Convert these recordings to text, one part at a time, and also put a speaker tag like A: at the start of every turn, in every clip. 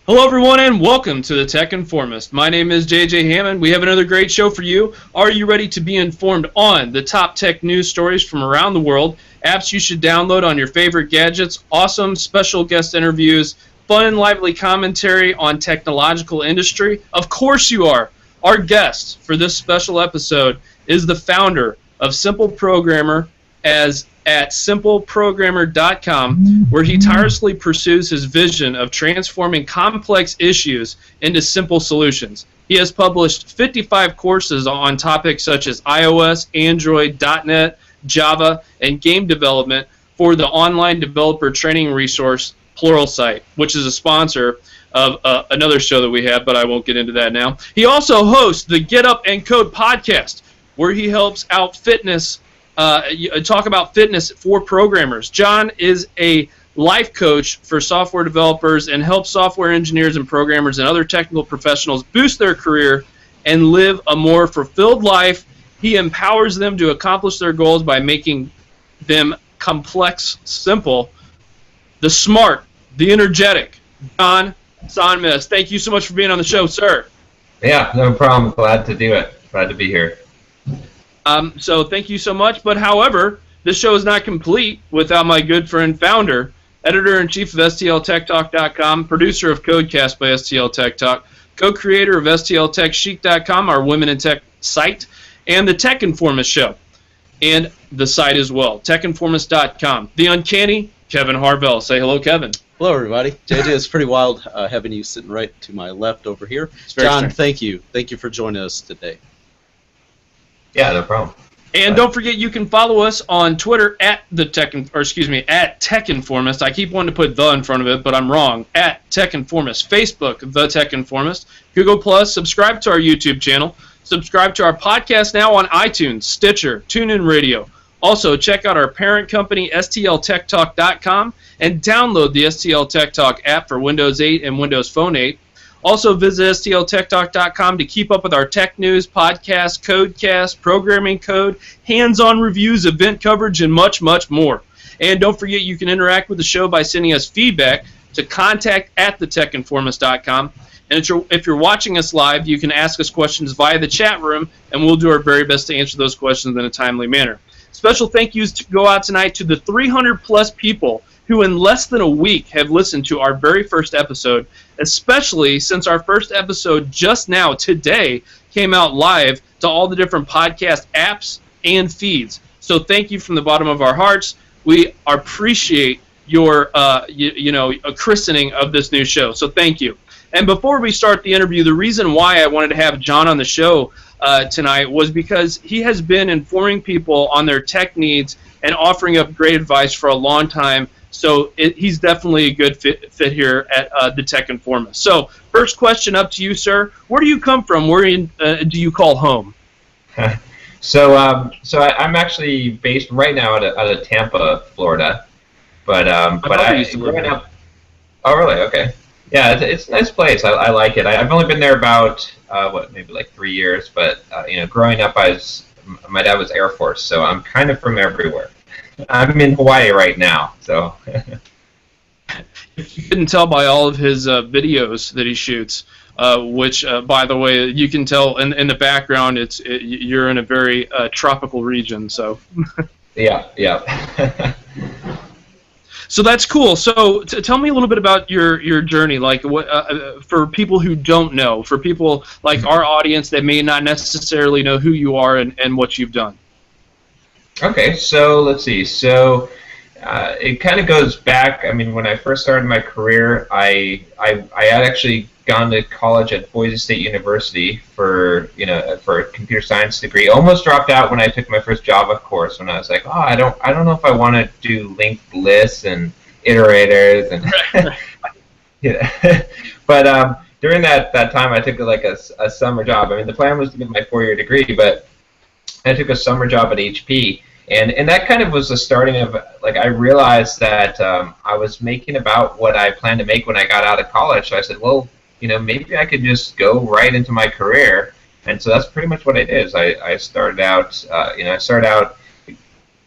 A: Hello everyone and welcome to the Tech Informist. My name is JJ Hammond. We have another great show for you. Are you ready to be informed on the top tech news stories from around the world, apps you should download on your favorite gadgets, awesome special guest interviews, fun and lively commentary on technological industry? Of course you are. Our guest for this special episode is the founder of Simple Programmer at simpleprogrammer.com, where he tirelessly pursues his vision of transforming complex issues into simple solutions. He has published 55 courses on topics such as iOS, Android, .NET, Java, and game development for the online developer training resource Pluralsight, which is a sponsor of another show that we have, but I won't get into that now. He also hosts the Get Up and Code podcast, where he helps out talk about fitness for programmers. John is a life coach for software developers and helps software engineers and programmers and other technical professionals boost their career and live a more fulfilled life. He empowers them to accomplish their goals by making them complex simple. The smart, the energetic, John Sonmez. Thank you so much for being on the show, sir.
B: Yeah, no problem. Glad to do it. Glad to be here.
A: So thank you so much. But however, this show is not complete without my good friend, founder, editor-in-chief of STLTechTalk.com, producer of Codecast by STL Tech Talk, co-creator of STLTechChic.com, our Women in Tech site, and the Tech Informist show, and the site as well, TechInformist.com. The uncanny Kevin Harvell. Say hello, Kevin.
C: Hello, everybody. JJ, it's pretty wild having you sitting right to my left over here. John,
A: strange.
C: thank you. Thank you for joining us today.
B: Yeah, no problem.
A: And don't forget, you can follow us on Twitter at Tech Informist. I keep wanting to put the in front of it, but I'm wrong. At Tech Informist. Facebook, The Tech Informist. Google Plus. Subscribe to our YouTube channel. Subscribe to our podcast now on iTunes, Stitcher, TuneIn Radio. Also, check out our parent company, STLTechTalk.com, and download the STL Tech Talk app for Windows 8 and Windows Phone 8. Also, visit STLTechTalk.com to keep up with our tech news, podcasts, codecast, programming code, hands-on reviews, event coverage, and much, much more. And don't forget, you can interact with the show by sending us feedback to contact@thetechinformist.com. And if you're watching us live, you can ask us questions via the chat room, and we'll do our very best to answer those questions in a timely manner. Special thank yous to go out tonight to the 300-plus people who in less than a week have listened to our very first episode, especially since our first episode just now, today, came out live to all the different podcast apps and feeds. So thank you from the bottom of our hearts. We appreciate your christening of this new show, so thank you. And before we start the interview, the reason why I wanted to have John on the show tonight was because he has been informing people on their tech needs and offering up great advice for a long time. So he's definitely a good fit here at the Tech Informist. So first question up to you, sir. Where do you come from? Where do you call home?
B: So I'm actually based right now out of Tampa, Florida. But I used to growing up. Oh, really? Okay. Yeah, it's a nice place. I like it. I've only been there about maybe like 3 years. But growing up, my dad was Air Force, so I'm kind of from everywhere. I'm in Hawaii right now, so.
A: You couldn't tell by all of his videos that he shoots, which, by the way, you can tell in the background. You're in a very tropical region, so.
B: Yeah.
A: So that's cool. So tell me a little bit about your journey, like what for people who don't know, for people like our audience that may not necessarily know who you are and what you've done.
B: Okay, so let's see. So it kind of goes back. I mean, when I first started my career, I had actually gone to college at Boise State University for a computer science degree. Almost dropped out when I took my first Java course. When I was like, I don't know if I want to do linked lists and iterators and But during that time, I took like a summer job. I mean, the plan was to get my 4-year degree, but I took a summer job at HP. And that kind of was the starting of, like, I realized that I was making about what I planned to make when I got out of college. So I said, well, maybe I could just go right into my career. And so that's pretty much what I did. Is I started out,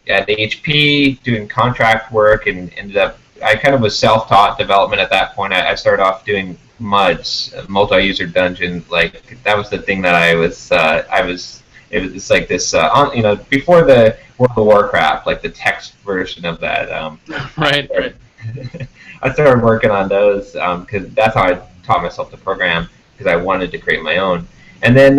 B: at HP doing contract work and ended up, I kind of was self-taught development at that point. I started off doing MUDs, multi-user dungeon. Like that was the thing that I was. It was like this, before the World of Warcraft, like the text version of that.
A: Right.
B: I started working on those because that's how I taught myself to program, because I wanted to create my own. And then,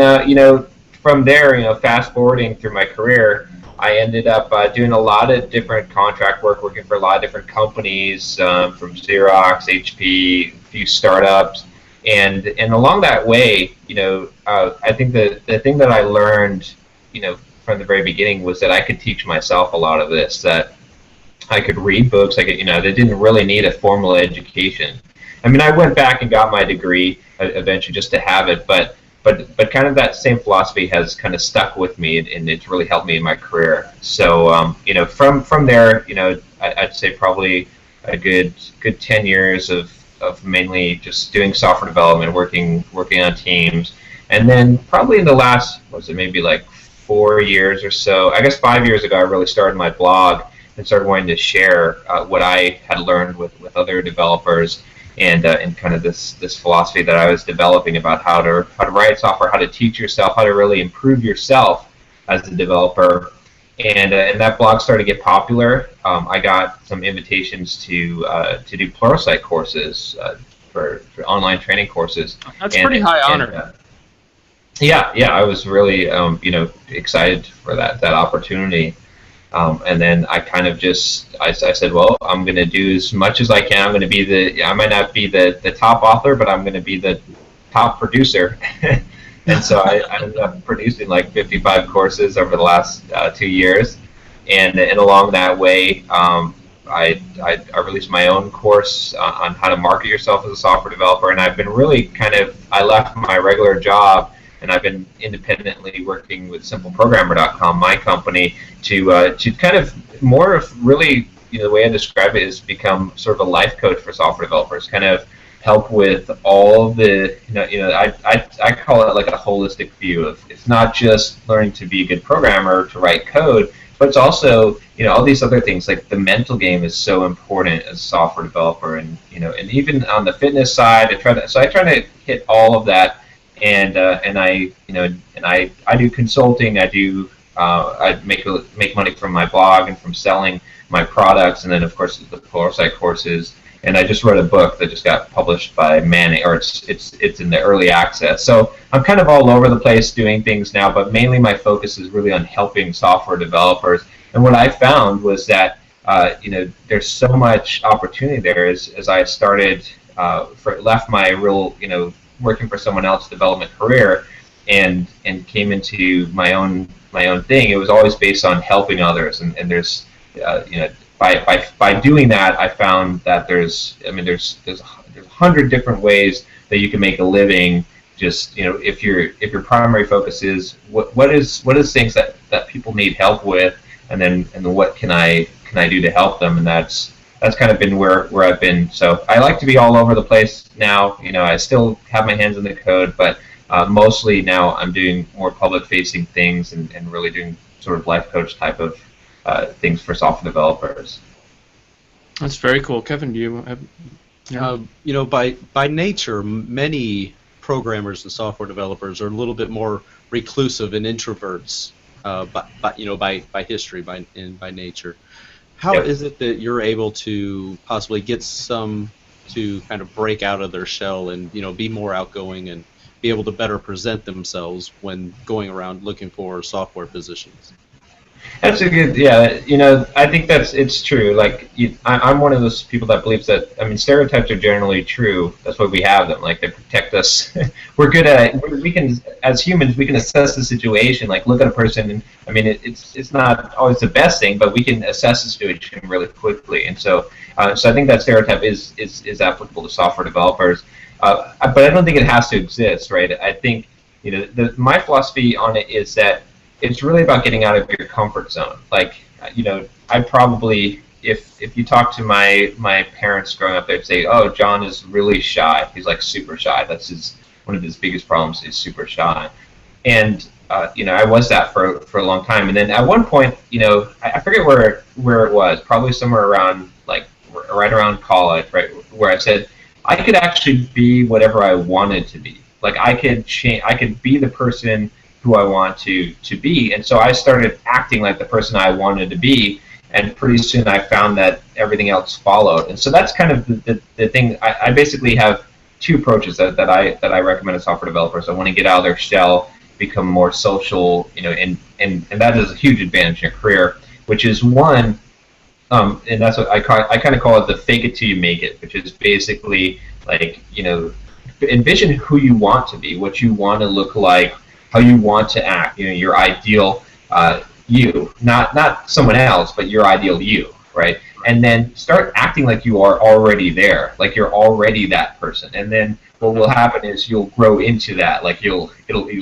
B: from there, fast forwarding through my career, I ended up doing a lot of different contract work, working for a lot of different companies, from Xerox, HP, a few startups. And along that way, I think the thing that I learned, from the very beginning was that I could teach myself a lot of this, that I could read books, they didn't really need a formal education. I mean, I went back and got my degree eventually just to have it, but kind of that same philosophy has kind of stuck with me, and it's really helped me in my career. So, from there, I'd say probably a good 10 years of mainly just doing software development, working on teams, and then probably in the last, maybe like 4 years or so, I guess 5 years ago, I really started my blog and started wanting to share what I had learned with other developers, and kind of this philosophy that I was developing about how to write software, how to teach yourself, how to really improve yourself as a developer. And that blog started to get popular. I got some invitations to do Pluralsight courses, for online training courses.
A: That's pretty high honor.
B: Yeah, I was really excited for that opportunity. And then I kind of I said, well, I'm going to do as much as I can. I'm going to be I might not be the top author, but I'm going to be the top producer. And so I ended up producing like 55 courses over the last 2 years, and along that way, I released my own course on how to market yourself as a software developer, and I've been really I left my regular job, and I've been independently working with SimpleProgrammer.com, my company, to kind of more of really, the way I describe it is become sort of a life coach for software developers, kind of help with all the, I call it like a holistic view of, it's not just learning to be a good programmer, to write code, but it's also, all these other things, like the mental game is so important as a software developer, and, and even on the fitness side, I try to hit all of that, and I do consulting, I make money from my blog and from selling my products, and then of course the Pluralsight courses. And I just wrote a book that just got published by Manning, or it's in the early access. So I'm kind of all over the place doing things now, but mainly my focus is really on helping software developers. And what I found was that there's so much opportunity there as I started left my real working for someone else's development career and came into my own thing. It was always based on helping others, and there's By doing that, I found that there's 100 different ways that you can make a living. Just if your primary focus is what is things that people need help with, and then what can I do to help them, and that's kind of been where I've been. So I like to be all over the place now. I still have my hands in the code, but mostly now I'm doing more public-facing things and really doing sort of life coach type of things for software developers.
A: That's very cool. Kevin, do you have... Yeah.
C: By nature, many programmers and software developers are a little bit more reclusive and introverts, by history, by nature. How
B: Yep.
C: is it that you're able to possibly get some to kind of break out of their shell and be more outgoing and be able to better present themselves when going around looking for software positions?
B: That's a good, I think it's true. Like, I'm one of those people that believes that, stereotypes are generally true. That's why we have them. Like, they protect us. We're good at, we can, as humans, we can assess the situation, like look at a person, and it's not always the best thing, but we can assess the situation really quickly. And so I think that stereotype is applicable to software developers. But I don't think it has to exist, right? I think, my philosophy on it is that it's really about getting out of your comfort zone. Like, I probably, if you talk to my parents growing up, they'd say, oh, John is really shy. He's like super shy. That's one of his biggest problems, is super shy. And, I was that for a long time. And then at one point, I forget where it was, probably somewhere around, like, right around college, right, where I said, I could actually be whatever I wanted to be. Like I could change, I could be the person who I want to be. And so I started acting like the person I wanted to be, and pretty soon I found that everything else followed. And so that's kind of the thing. I basically have two approaches that I recommend to software developers. I want to get out of their shell, become more social, and that is a huge advantage in your career, which is one, and that's what I kind of call it the fake it till you make it, which is basically like, envision who you want to be, what you want to look like, how you want to act, your ideal you, not someone else, but your ideal you, right? And then start acting like you are already there, like you're already that person. And then what will happen is you'll grow into that, like you'll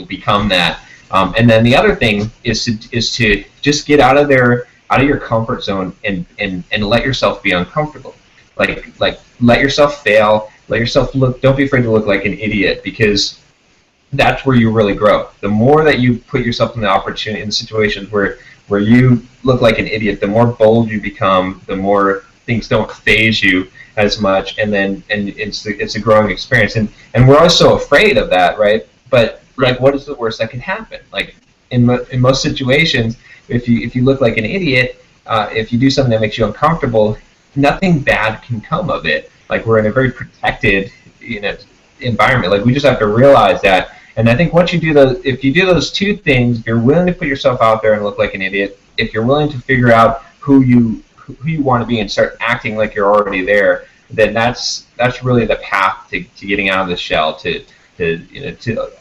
B: become that. And then the other thing is to just get out of your comfort zone and let yourself be uncomfortable. Like let yourself fail, let yourself look. Don't be afraid to look like an idiot, because that's where you really grow. The more that you put yourself in in situations where you look like an idiot, the more bold you become, the more things don't faze you as much, and it's a growing experience. And we're always so afraid of that, right? But like, what is the worst that can happen? Like in most situations, if you look like an idiot, if you do something that makes you uncomfortable, nothing bad can come of it. Like, we're in a very protected, environment. Like, we just have to realize that. And I think once you do if you do those two things, you're willing to put yourself out there and look like an idiot. If you're willing to figure out who you want to be and start acting like you're already there, then that's really the path to getting out of the shell, to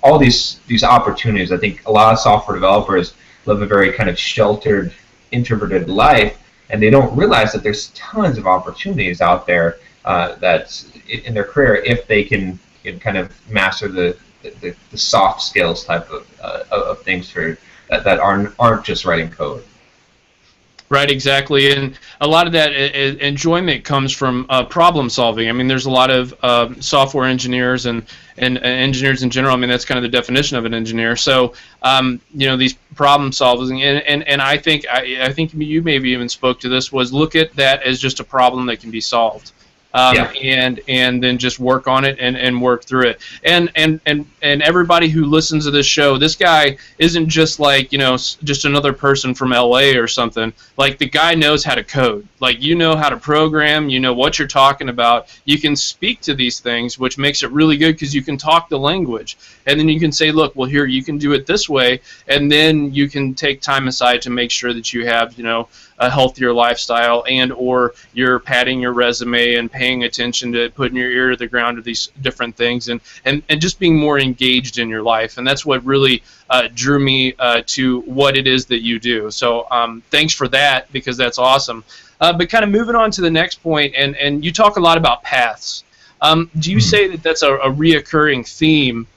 B: all these opportunities. I think a lot of software developers live a very kind of sheltered, introverted life, and they don't realize that there's tons of opportunities out there that's in their career if they can kind of master the soft skills type of things that aren't just writing code.
A: Right, exactly, and a lot of that enjoyment comes from problem solving. I mean, there's a lot of software engineers and engineers in general. I mean, that's kind of the definition of an engineer. So, these problem solving, and I think you maybe even spoke to this, was look at that as just a problem that can be solved. And then just work on it and work through it. And everybody who listens to this show, this guy isn't just like, just another person from LA or something. Like, the guy knows how to code. Like, how to program, what you're talking about. You can speak to these things, which makes it really good because you can talk the language. And then you can say, look, well, here, you can do it this way. And then you can take time aside to make sure that you have, a healthier lifestyle, and or you're padding your resume and paying attention to putting your ear to the ground to these different things, and just being more engaged in your life. And that's what really drew me to what it is that you do. So thanks for that, because that's awesome. But kind of moving on to the next point, and you talk a lot about paths. Do you say that that's a reoccurring theme,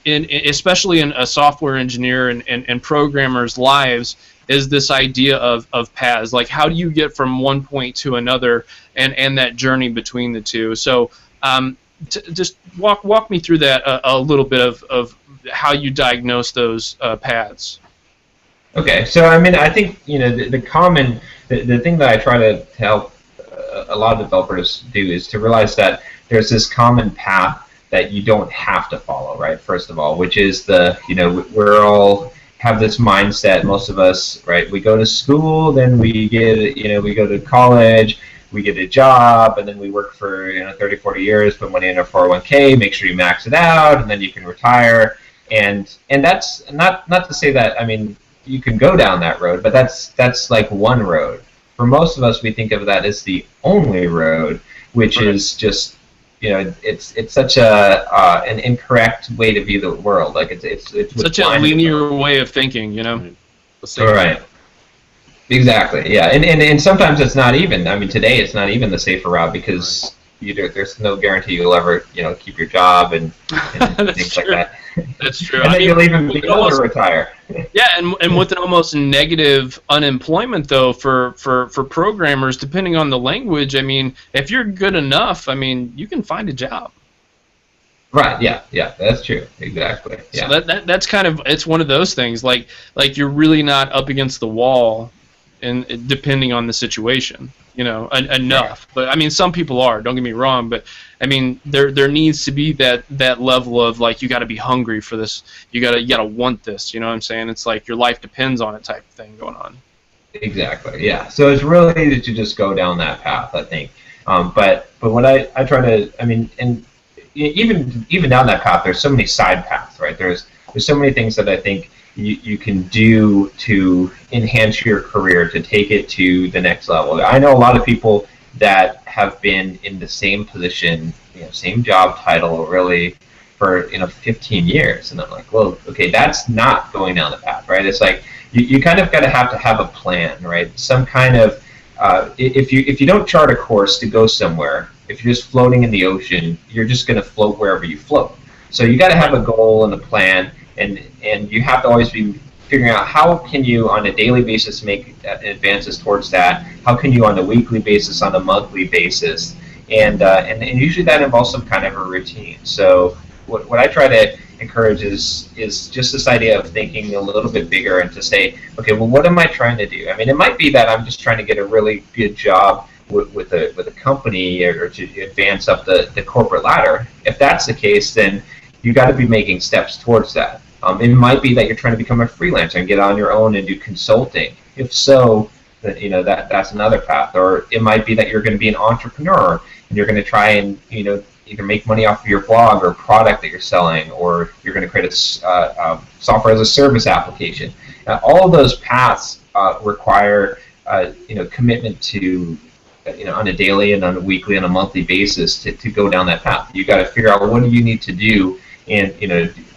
A: especially in a software engineer and programmers' lives, is this idea of paths? Like, how do you get from one point to another, and that journey between the two? So just walk me through that a little bit of how you diagnose those paths.
B: Okay, so I mean, I think the thing that I try to help a lot of developers do is to realize that there's this common path that you don't have to follow, right? First of all, which is we're all have this mindset, most of us, right? We go to school, then we go to college, we get a job, and then we work for 30, 40 years, put money in a 401k, make sure you max it out, and then you can retire. And that's not to say that, I mean, you can go down that road, but that's like one road. For most of us, we think of that as the only road, which is just, it's such an incorrect way to view the world. Like it's
A: such a linear way of thinking,
B: Right. Exactly. Yeah. And sometimes it's not even. I mean, today it's not even the safer route, because there's no guarantee you'll ever keep your job and things
A: true.
B: Like that.
A: That's true.
B: And then you'll even be able to retire.
A: Yeah, and with an almost negative unemployment, though, for programmers, depending on the language, I mean, if you're good enough, I mean, you can find a job.
B: Right. Yeah. That's true. Exactly. Yeah.
A: So that's kind of, it's one of those things. Like you're really not up against the wall, and depending on the situation. enough. But I mean, some people are. Don't get me wrong, but I mean, there needs to be that level of like you got to be hungry for this. You gotta want this. You know what I'm saying? It's like your life depends on it type of thing going on.
B: Exactly. Yeah. So it's really easy to just go down that path, I think. But what I try to, I mean, and even down that path, there's so many side paths, right? There's so many things that I think you can do to enhance your career, to take it to the next level. I know a lot of people that have been in the same position, same job title, really, for 15 years, and I'm like, well, okay, that's not going down the path, right? It's like you kind of got to have a plan, right? Some kind of if you don't chart a course to go somewhere, if you're just floating in the ocean, you're just going to float wherever you float. So you got to have a goal and a plan, and you have to always be figuring out how can you on a daily basis make advances towards that. How can you on a weekly basis, on a monthly basis, and usually that involves some kind of a routine. So what I try to encourage is just this idea of thinking a little bit bigger and to say, okay, well, what am I trying to do? I mean, it might be that I'm just trying to get a really good job with a company or to advance up the corporate ladder. If that's the case, then you got to be making steps towards that. It might be that you're trying to become a freelancer and get on your own and do consulting. If so, then, that's another path. Or it might be that you're going to be an entrepreneur and you're going to try and either make money off of your blog or product that you're selling, or you're going to create a software as a service application. All of those paths require commitment to on a daily and on a weekly and a monthly basis to go down that path. You got to figure out what do you need to do, and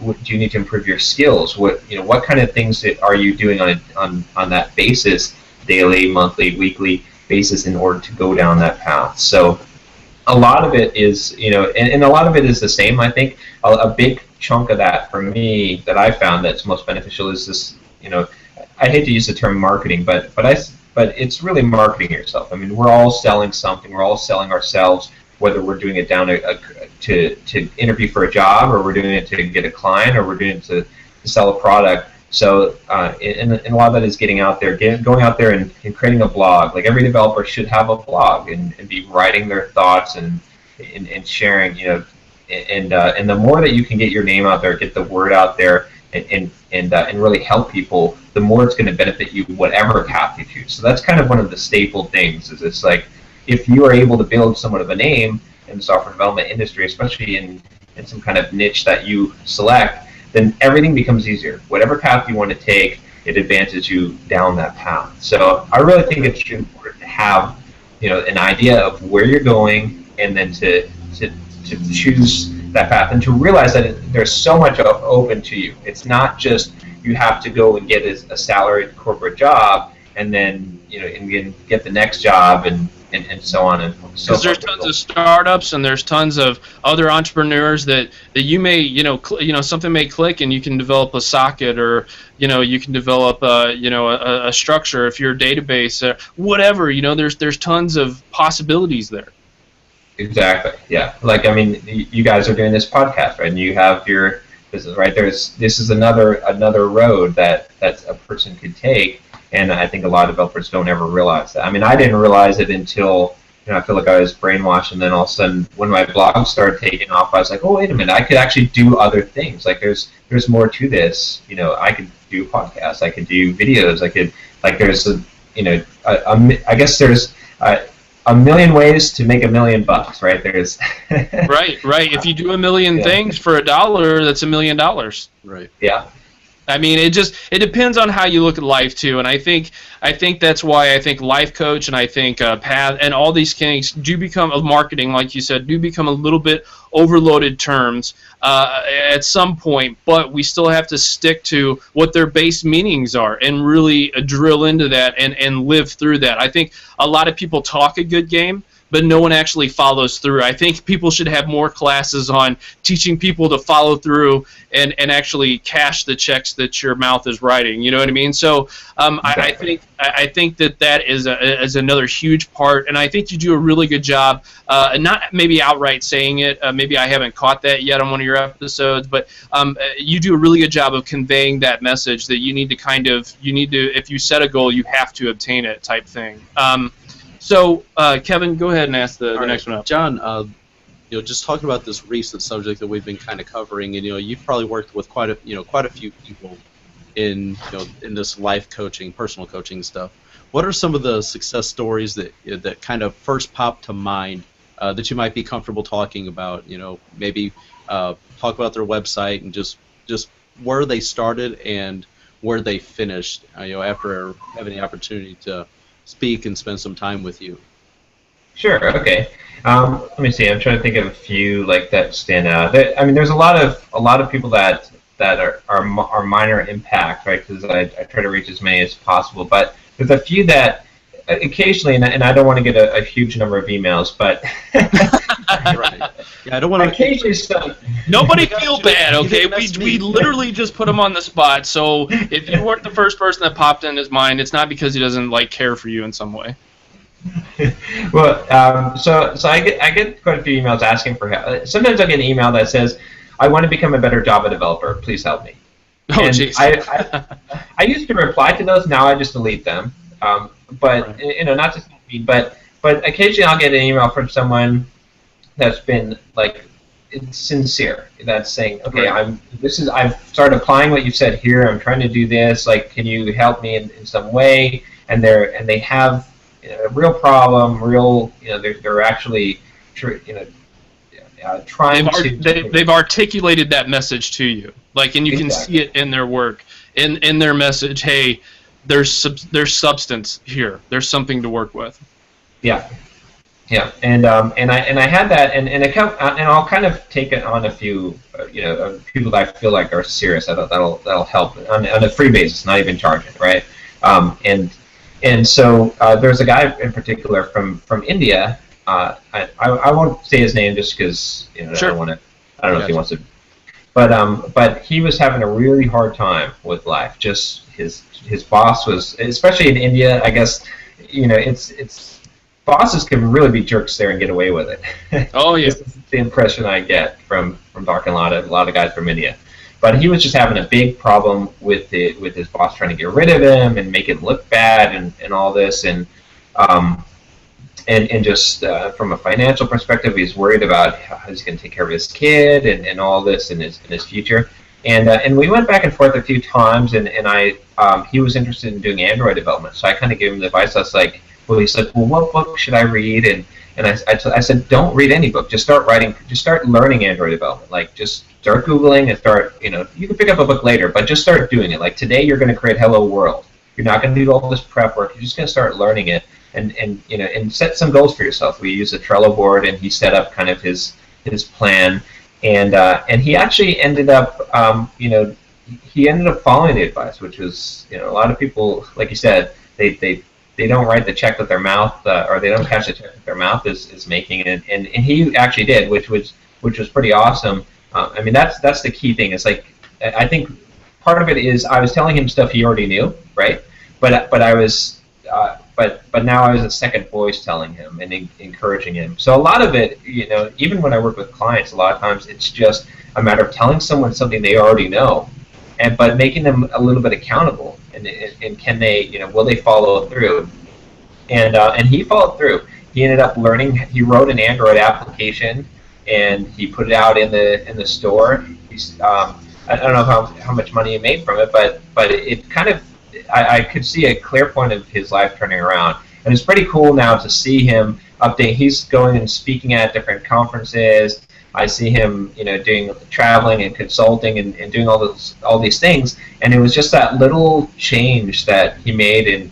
B: what do you need to improve your skills? What kind of things are you doing on that basis, daily, monthly, weekly basis, in order to go down that path? So a lot of it is, and a lot of it is the same. I think a big chunk of that for me that I found that's most beneficial is this, I hate to use the term marketing, but it's really marketing yourself. I mean, we're all selling something. We're all selling ourselves, whether we're doing it down to interview for a job, or we're doing it to get a client, or we're doing it to sell a product. So, and a lot of that is getting out there, going out there and creating a blog. Like every developer should have a blog and be writing their thoughts and sharing. And the more that you can get your name out there, get the word out there, and really help people, the more it's going to benefit you, whatever path you choose. So that's kind of one of the staple things. Is it's like if you are able to build somewhat of a name in the software development industry, especially in some kind of niche that you select, then everything becomes easier. Whatever path you want to take, it advances you down that path. So I really think it's important to have, an idea of where you're going, and then to choose that path, and to realize that there's so much open to you. It's not just you have to go and get a salaried corporate job, and then and get the next job, and so on and so forth.
A: Because there's tons of startups, and there's tons of other entrepreneurs that you may something may click, and you can develop a socket, or you can develop a structure if you're a database, whatever. There's tons of possibilities there.
B: Exactly. Yeah. Like, I mean, you guys are doing this podcast, right? And you have your business, right? This is another road that a person could take. And I think a lot of developers don't ever realize that. I mean, I didn't realize it until, I feel like I was brainwashed, and then all of a sudden, when my blog started taking off, I was like, oh, wait a minute, I could actually do other things. Like, there's more to this. I could do podcasts, I could do videos, there's I guess there's a million ways to make $1 million, right? There's
A: right. If you do 1 million things for $1, that's $1 million.
C: Right.
B: Yeah.
A: I mean, it depends on how you look at life too, and I think that's why I think life coach, and I think path, and all these things do become marketing, like you said, do become a little bit overloaded terms at some point, but we still have to stick to what their base meanings are and really drill into that and live through that. I think a lot of people talk a good game, but no one actually follows through. I think people should have more classes on teaching people to follow through and actually cash the checks that your mouth is writing. You know what I mean? So exactly. I think that is another huge part, and I think you do a really good job. Not maybe outright saying it. Maybe I haven't caught that yet on one of your episodes, but you do a really good job of conveying that message that you need to if you set a goal, you have to obtain it type thing. So, Kevin, go ahead and ask the
C: All
A: next
C: right.
A: one up.
C: John, just talking about this recent subject that we've been kind of covering, and you've probably worked with quite a few people in this life coaching, personal coaching stuff. What are some of the success stories that kind of first pop to mind that you might be comfortable talking about? Maybe talk about their website and just where they started and where they finished. After having the opportunity to speak and spend some time with you.
B: Sure. Okay. Let me see. I'm trying to think of a few like that stand out. I mean, there's a lot of people that are minor impact, right? Because I try to reach as many as possible. But there's a few that occasionally, and I don't want to get a huge number of emails, but
C: Right. Yeah, I don't want to.
B: occasionally some.
A: Nobody feel bad, okay?
C: That's me.
A: We literally just put him on the spot. So if you weren't the first person that popped in his mind, it's not because he doesn't care for you in some way.
B: Well, so I get quite a few emails asking for help. Sometimes I get an email that says, "I want to become a better Java developer. Please help me."
A: Oh,
B: and
A: jeez.
B: I used to reply to those. Now I just delete them. But
A: Right.
B: not just me, but occasionally I'll get an email from someone that's been it's sincere. That's saying, okay,
A: Right.
B: I've started applying what you said here. I'm trying to do this. Can you help me in some way? And they have a real problem. They're actually trying
A: They've articulated that message to you, and you can see it in their work, in their message. Hey, there's substance here. There's something to work with.
B: Yeah, yeah, and I had that, and I'll kind of take it on a few people that I feel like are serious. That'll help on a free basis, not even charging, right? And so there's a guy in particular from India. I won't say his name just because
A: Sure.
B: I don't know if he wants to. But he was having a really hard time with life. Just his boss was, especially in India, I guess, it's bosses can really be jerks there and get away with it.
A: Oh yeah.
B: This is the impression I get from talking to a lot of guys from India. But he was just having a big problem with his boss trying to get rid of him and make it look bad and all this and just from a financial perspective, he's worried about how he's going to take care of his kid and all this in his future. And we went back and forth a few times, and he was interested in doing Android development. So I kind of gave him the advice. I was like, well, he said, well, what book should I read? And I said, don't read any book. Just start writing. Just start learning Android development. Just start Googling and start. You can pick up a book later, but just start doing it. Today, you're going to create Hello World. You're not going to do all this prep work. You're just going to start learning it. And set some goals for yourself. We used a Trello board, and he set up kind of his plan, and he actually ended up, he ended up following the advice, which was, a lot of people, like you said, they don't write the check with their mouth, or they don't cash the check with their mouth is making it, and he actually did, which was pretty awesome. I mean, that's the key thing. It's I think part of it is I was telling him stuff he already knew, right? But I was. But now I was a second voice telling him and encouraging him. So a lot of it, even when I work with clients, a lot of times it's just a matter of telling someone something they already know, but making them a little bit accountable. And can they, will they follow through? And he followed through. He ended up learning. He wrote an Android application and he put it out in the store. I don't know how much money he made from it, but it kind of. I could see a clear point of his life turning around, and it's pretty cool now to see him update. He's going and speaking at different conferences. I see him, doing traveling and consulting and doing all these things. And it was just that little change that he made, and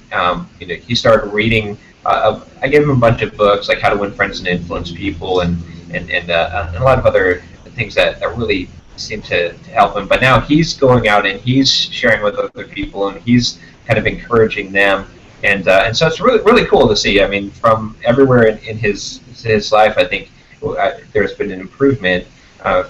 B: he started reading. I gave him a bunch of books like How to Win Friends and Influence People, and a lot of other things that really seem to help him. But now he's going out and he's sharing with other people, and he's kind of encouraging them, and so it's really cool to see. I mean, from everywhere in his life, I think there's been an improvement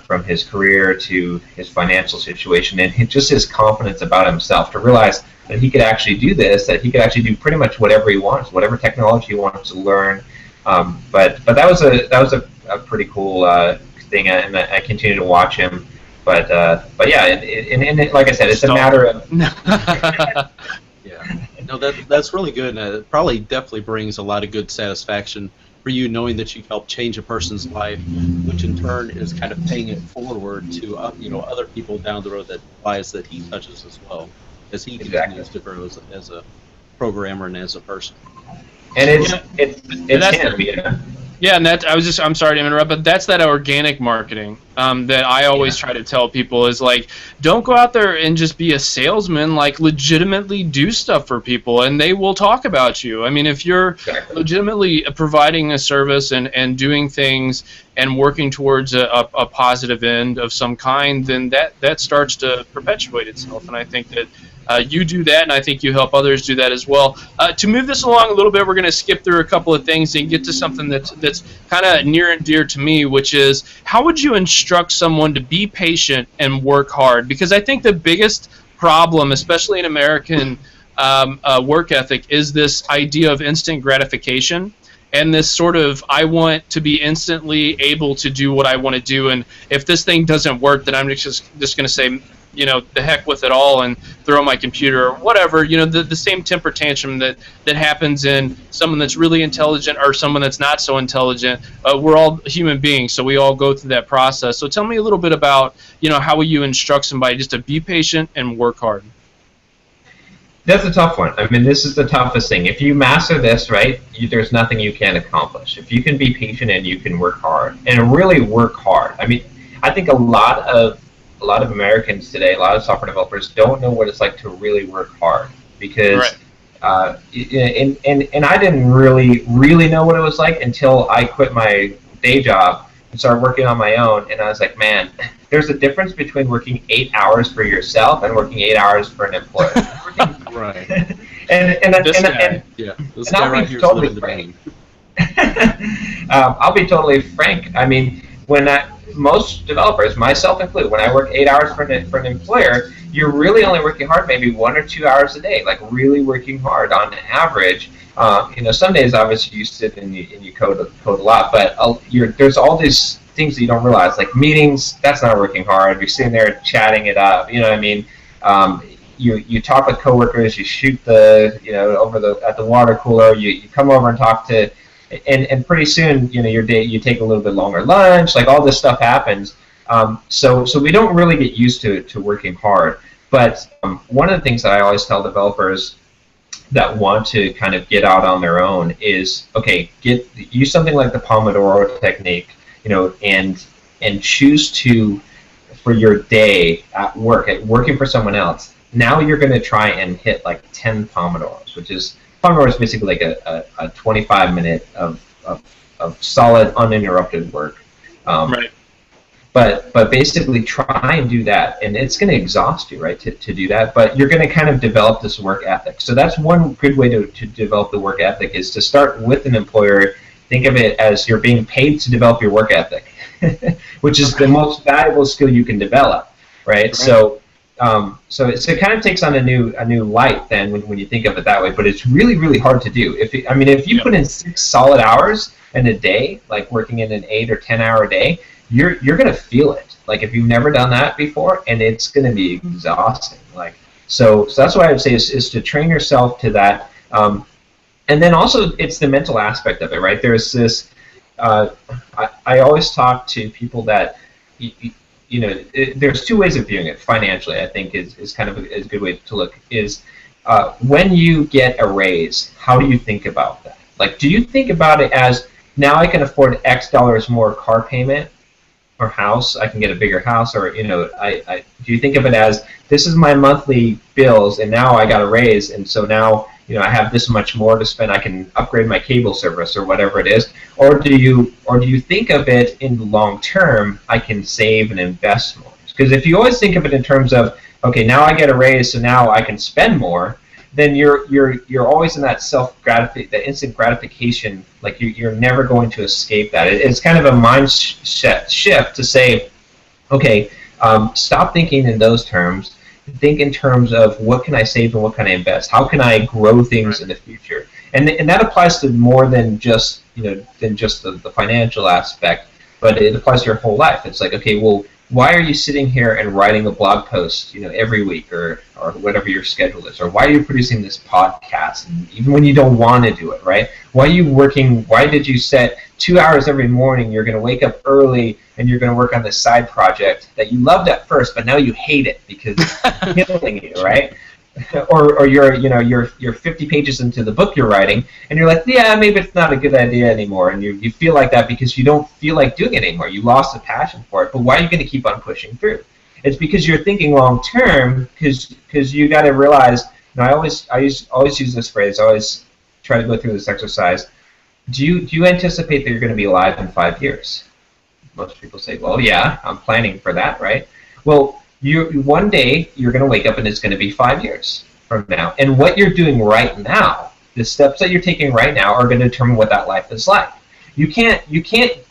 B: from his career to his financial situation, and just his confidence about himself, to realize that he could actually do this, that he could actually do pretty much whatever he wants, whatever technology he wants to learn. But that was a pretty cool thing, and I continue to watch him. But yeah, and like I said, it's a matter of
C: Yeah. No, that's really good, and it probably definitely brings a lot of good satisfaction for you knowing that you've helped change a person's life, which in turn is kind of paying it forward to other people down the road, that lives that he touches as well, as he continues to grow as a programmer and as a person.
B: And it's him, you know.
A: Yeah, and I'm sorry to interrupt, but that's that organic marketing that I always try to tell people is like, don't go out there and just be a salesman, like legitimately do stuff for people and they will talk about you. I mean, if you're legitimately providing a service and doing things and working towards a positive end of some kind, then that starts to perpetuate itself. And I think that you do that, and I think you help others do that as well. To move this along a little bit, we're going to skip through a couple of things and get to something that's kind of near and dear to me, which is how would you instruct someone to be patient and work hard? Because I think the biggest problem, especially in American work ethic, is this idea of instant gratification. And this sort of, I want to be instantly able to do what I want to do, and if this thing doesn't work, then I'm just going to say, the heck with it all and throw my computer or whatever. The same temper tantrum that happens in someone that's really intelligent or someone that's not so intelligent. We're all human beings, so we all go through that process. So tell me a little bit about, how will you instruct somebody just to be patient and work hard?
B: That's a tough one. I mean, this is the toughest thing. If you master this, right, there's nothing you can't accomplish. If you can be patient and you can work hard and really work hard. I mean, I think a lot of Americans today, a lot of software developers don't know what it's like to really work hard because, and I didn't really know what it was like until I quit my day job and started working on my own. And I was like, man, there's a difference between working 8 hours for yourself and working 8 hours for an employer.
C: Right.
B: and
C: this guy right here is living the dream.
B: I'll be totally frank. I mean, most developers, myself included, when I work 8 hours for an employer, you're really only working hard maybe 1 or 2 hours a day, like really working hard on average. Some days obviously you sit and you code a lot, but there's all these things that you don't realize, like meetings. That's not working hard. You're sitting there chatting it up. You know what I mean? You talk with coworkers. You shoot at the water cooler. You come over and talk to. And pretty soon, your day, you take a little bit longer lunch, like all this stuff happens. So we don't really get used to working hard. But one of the things that I always tell developers that want to kind of get out on their own is, okay, use something like the Pomodoro technique, and choose to, for your day at work, working for someone else. Now you're going to try and hit like 10 Pomodoros, which is Pomodoro is basically like a 25-minute of solid, uninterrupted work.
A: Right.
B: But basically try and do that, and it's going to exhaust you, right, to do that. But you're going to kind of develop this work ethic. So that's one good way to develop the work ethic is to start with an employer. Think of it as you're being paid to develop your work ethic, which is the most valuable skill you can develop, right? So it kind of takes on a new light then when you think of it that way, but it's really, really hard to do. If you put in 6 solid hours in a day, like working in an 8 or 10 hour day, you're gonna feel it. Like if you've never done that before, and it's gonna be exhausting. So that's what I would say is to train yourself to that, and then also it's the mental aspect of it, right? There's this. I always talk to people that. There's 2 ways of viewing it. Financially, I think is kind of a good way to look. Is when you get a raise, how do you think about that? Like, do you think about it as now I can afford X dollars more car payment or house? I can get a bigger house, or do you think of it as this is my monthly bills, and now I got a raise, and so now I have this much more to spend. I can upgrade my cable service or whatever it is. Or do you think of it in the long term? I can save and invest more. Because if you always think of it in terms of, okay, now I get a raise, so now I can spend more, then you're always in that that instant gratification. Like you're never going to escape that. It's kind of a mindset shift to say, okay, stop thinking in those terms. Think in terms of what can I save and what can I invest? How can I grow things in the future? And that applies to more than just the financial aspect, but it applies to your whole life. It's like, okay, well, why are you sitting here and writing a blog post, every week or whatever your schedule is? Or why are you producing this podcast, and even when you don't want to do it, right? Why are you working? Why did you set 2 hours every morning? You're going to wake up early and you're going to work on this side project that you loved at first, but now you hate it because it's killing you, right? Or you're 50 pages into the book you're writing, and you're like, yeah, maybe it's not a good idea anymore, and you feel like that because you don't feel like doing it anymore. You lost the passion for it, but why are you going to keep on pushing through? It's because you're thinking long term, because you got to realize. I always use this phrase. I always try to go through this exercise. Do you anticipate that you're going to be alive in 5 years? Most people say, well, yeah, I'm planning for that, right? Well, one day you're going to wake up and it's going to be 5 years from now, and what you're doing right now, the steps that you're taking right now, are going to determine what that life is like. You can't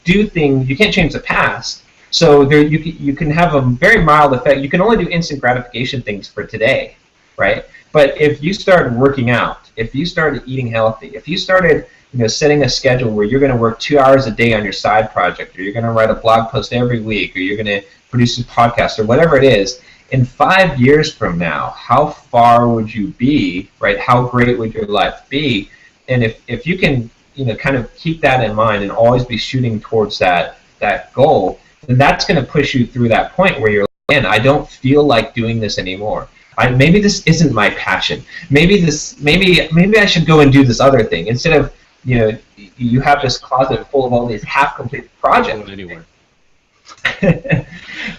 B: do things. You can't change the past. So you can have a very mild effect. You can only do instant gratification things for today, right? But if you started working out, if you started eating healthy, if you started setting a schedule where you're going to work 2 hours a day on your side project, or you're going to write a blog post every week, or you're going to produce a podcast, or whatever it is, in 5 years from now, how far would you be, right? How great would your life be? And if you can, kind of keep that in mind and always be shooting towards that goal, then that's going to push you through that point where you're like, man, I don't feel like doing this anymore. Maybe this isn't my passion. Maybe I should go and do this other thing instead of, you have this closet full of all these half-completed projects.
C: Anywhere.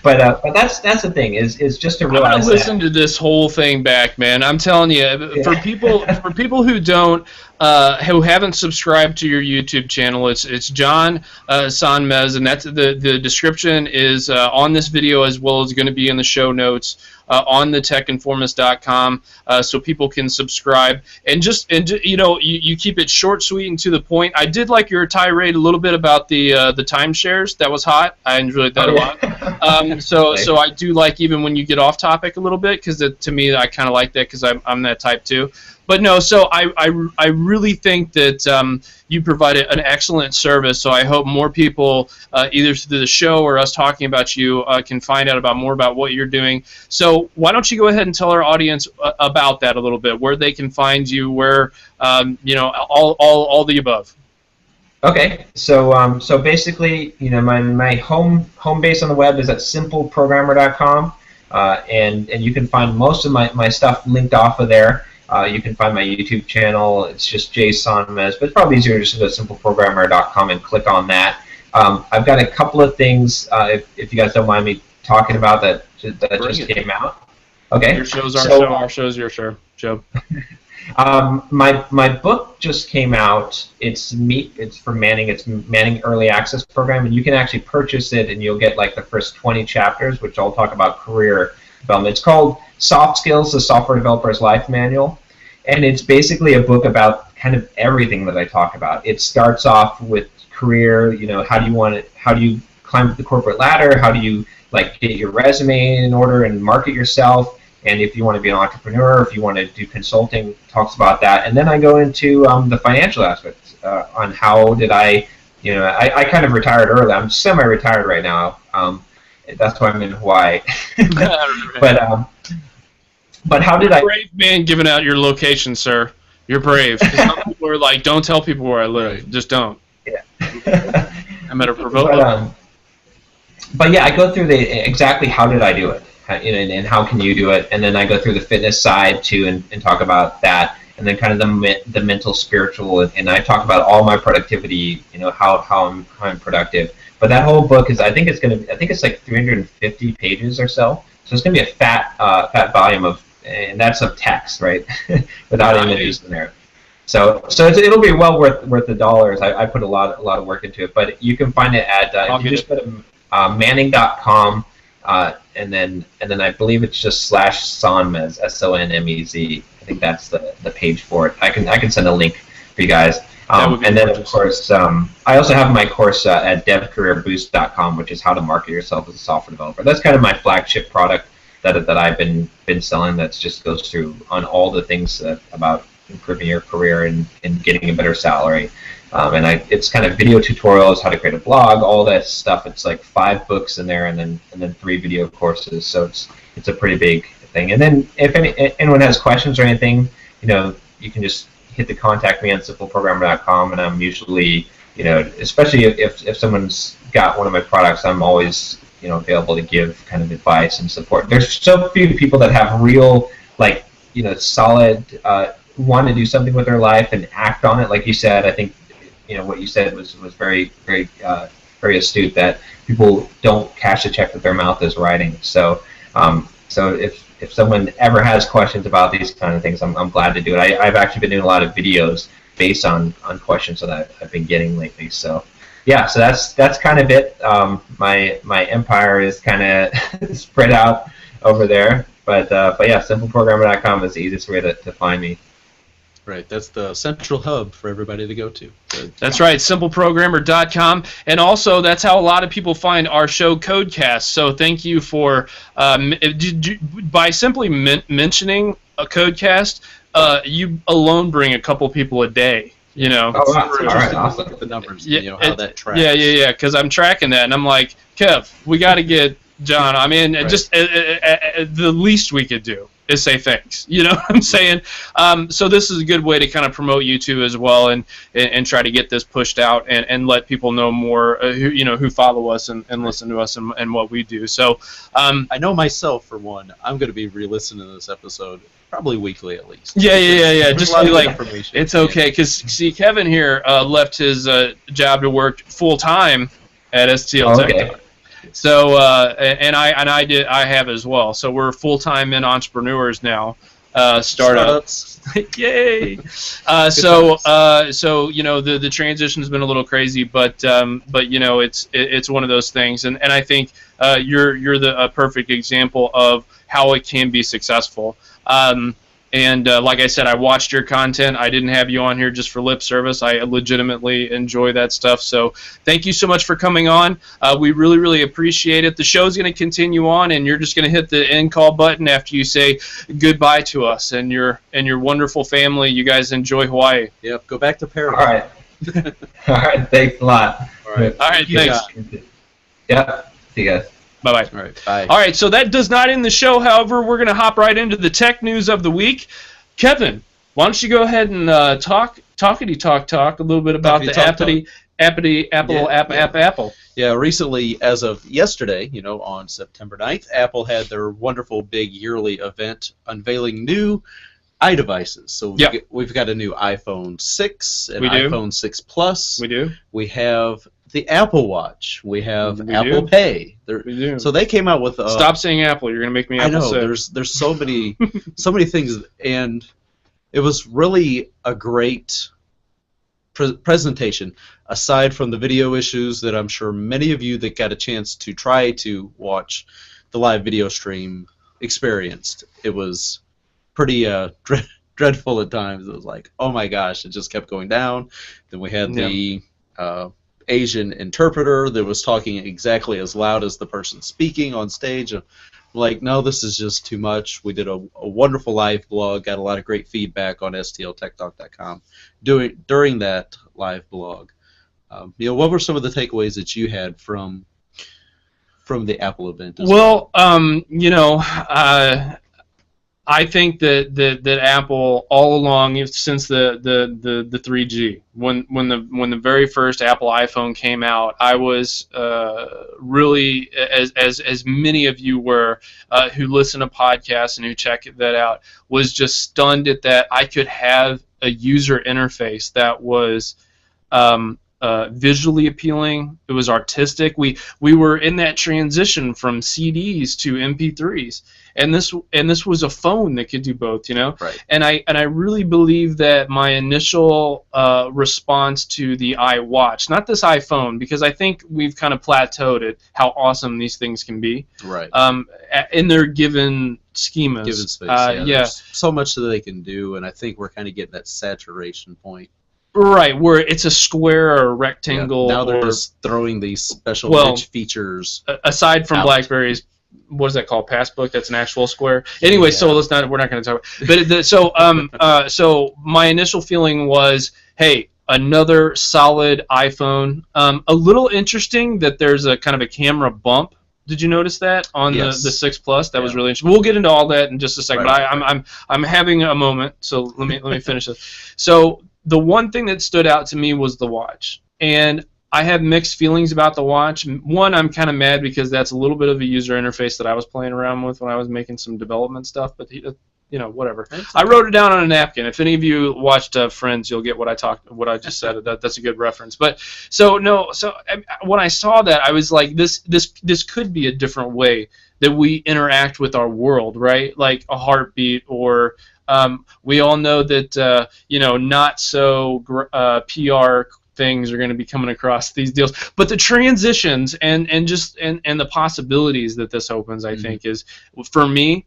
B: but that's the thing is just to realize.
A: I'm gonna listen to this whole thing back, man. I'm telling you, for people who don't, who haven't subscribed to your YouTube channel, it's John Sonmez, and that's the description is on this video as well as going to be in the show notes on the techinformist.com, so people can subscribe and you keep it short, sweet, and to the point. I did like your tirade a little bit about the timeshares. That was hot. I enjoyed that a lot. So I do like even when you get off topic a little bit, because to me I kind of like that because I'm that type too. But no, so I really think that you provide an excellent service. So I hope more people, either through the show or us talking about you, can find out more about what you're doing. So why don't you go ahead and tell our audience about that a little bit, where they can find you, where all the above.
B: Okay, so basically, my home base on the web is at simpleprogrammer.com, and you can find most of my stuff linked off of there. You can find my YouTube channel. It's just Jay Sonmez, but it's probably easier just to go to simpleprogrammer.com and click on that. I've got a couple of things, if you guys don't mind me talking about, that just came out. Okay.
A: Your show's our show. Our show's your show.
B: My book just came out. It's for Manning. It's Manning Early Access Program, and you can actually purchase it, and you'll get like the first 20 chapters, which I'll talk about career development. It's called Soft Skills: The Software Developer's Life Manual, and it's basically a book about kind of everything that I talk about. It starts off with career. How do you climb up the corporate ladder? How do you get your resume in order and market yourself? And if you want to be an entrepreneur, if you want to do consulting, talks about that. And then I go into the financial aspects on how did I kind of retired early. I'm semi-retired right now. That's why I'm in Hawaii. But how did I?
A: Brave man giving out your location, sir. You're brave. Some people are like, don't tell people where I live. Right. Just don't.
B: Yeah.
A: I'm at a provoke.
B: But yeah, I go through exactly how did I do it, and how can you do it, and then I go through the fitness side too, and talk about that, and then kind of the mental, spiritual, and I talk about all my productivity, how I'm productive. But that whole book is, I think it's like 350 pages or so. So it's gonna be a fat volume and that's of text, right, without images in there. So it'll be well worth the dollars. I put a lot of work into it. But you can find it at if you just go to Manning.com, and then I believe it's just /Sonmez, SONMEZ. I think that's the page for it. I can send a link for you guys. And then, of course, I also have my course at devcareerboost.com, which is how to market yourself as a software developer. That's kind of my flagship product that I've been selling. That just goes through on all the things about improving your career and getting a better salary. It's kind of video tutorials, how to create a blog, all that stuff. It's like 5 books in there, and then 3 video courses. So it's a pretty big thing. And then if anyone has questions or anything, you can just hit the contact me on simpleprogrammer.com, and I'm usually, especially if someone's got one of my products, I'm always available to give kind of advice and support. There's so few people that have real, solid, want to do something with their life and act on it. Like you said, I think what you said was very very astute, that people don't cash a check with their mouth is writing. So if someone ever has questions about these kind of things, I'm glad to do it. I've actually been doing a lot of videos based on questions that I've been getting lately. So yeah, so that's kind of it. My empire is kind of spread out over there, but yeah, simpleprogrammer.com is the easiest way to find me.
C: Right, that's the central hub for everybody to go to.
A: That's right, simpleprogrammer.com, and also that's how a lot of people find our show, Codecast. So thank you for by simply mentioning a Codecast, you alone bring a couple people a day.
B: Oh, wow. All right, awesome.
C: Look at the numbers,
A: Yeah,
C: how that tracks.
A: Yeah, because I'm tracking that, and I'm like, Kev, we got to get John. I mean,
C: Right.
A: just the least we could do is say thanks. You know what I'm saying? So this is a good way to kind of promote you two as well, and try to get this pushed out and let people know more who follow us and listen to us and what we do. So
C: I know myself, for one, I'm going to be re-listening to this episode probably weekly at least.
A: Yeah.
C: There's
A: Just
C: a lot
A: be
C: of
A: like,
C: information.
A: it's okay, because see, Kevin here left his job to work full time at STL Tech.
B: Okay.
A: So I have as well. So we're full time in entrepreneurs now, startups. Yay! So the transition has been a little crazy, but it's one of those things, and I think you're the perfect example of how it can be successful. And like I said, I watched your content. I didn't have you on here just for lip service. I legitimately enjoy that stuff. So thank you so much for coming on. We really, really appreciate it. The show's going to continue on, and you're just going to hit the end call button after you say goodbye to us and your wonderful family. You guys enjoy Hawaii.
C: Yep, go back to paradise.
B: All right. All right, thanks a lot.
C: All right.
A: All right, thanks.
B: Yeah, see you guys.
A: Bye-bye.
C: All right, bye.
A: All right, so that does not end the show. However, we're going to hop right into the tech news of the week. Kevin, why don't you go ahead and talk a little bit about the Apple.
C: Yeah, recently, as of yesterday, on September 9th, Apple had their wonderful big yearly event unveiling new iDevices. So we've got a new iPhone 6, an iPhone 6 Plus.
A: We do.
C: We have the Apple Watch. We have
A: We
C: Apple
A: do.
C: Pay.
A: We do.
C: So they came out with
A: Stop saying Apple. You're going to make me
C: I
A: Apple
C: know,
A: sick.
C: there's so many things, and it was really a great presentation, aside from the video issues that I'm sure many of you that got a chance to try to watch the live video stream experienced. It was pretty dreadful at times. It was like, oh my gosh, it just kept going down. Then we had the Asian interpreter that was talking exactly as loud as the person speaking on stage. Like, no, this is just too much. We did a wonderful live blog, got a lot of great feedback on stltechtalk.com during that live blog. What were some of the takeaways that you had from the Apple event?
A: Well, I think that Apple all along, since the 3G, when the very first Apple iPhone came out, I was really, as many of you were who listen to podcasts and who check that out, was just stunned at that I could have a user interface that was visually appealing. It was artistic. We were in that transition from CDs to MP3s, and this was a phone that could do both,
C: Right.
A: And I really believe that my initial response to the iWatch, not this iPhone, because I think we've kind of plateaued at how awesome these things can be.
C: Right.
A: In their given schemas.
C: Given space. There's so much that they can do, and I think we're kind of getting that saturation point.
A: Right, where it's a square or a rectangle.
C: Now they're
A: or,
C: just throwing these special rich features.
A: Aside from
C: out.
A: BlackBerry's, what is that called? Passbook. That's an actual square. Anyway, so we're not going to talk about. But so my initial feeling was, hey, another solid iPhone. A little interesting that there's a kind of a camera bump. Did you notice that on
C: Yes.
A: the 6 Plus? That was really interesting. We'll get into all that in just a second.
C: Right.
A: But I'm having a moment, so let me finish it. So the one thing that stood out to me was the watch, and I have mixed feelings about the watch. One, I'm kind of mad because that's a little bit of a user interface that I was playing around with when I was making some development stuff. But whatever. I wrote it down on a napkin. If any of you watched Friends, you'll get what I just said. That's a good reference. But when I saw that, I was like, this could be a different way that we interact with our world, right? Like a heartbeat, or we all know that not so PR things are going to be coming across these deals, but the transitions and the possibilities that this opens, I think, is, for me,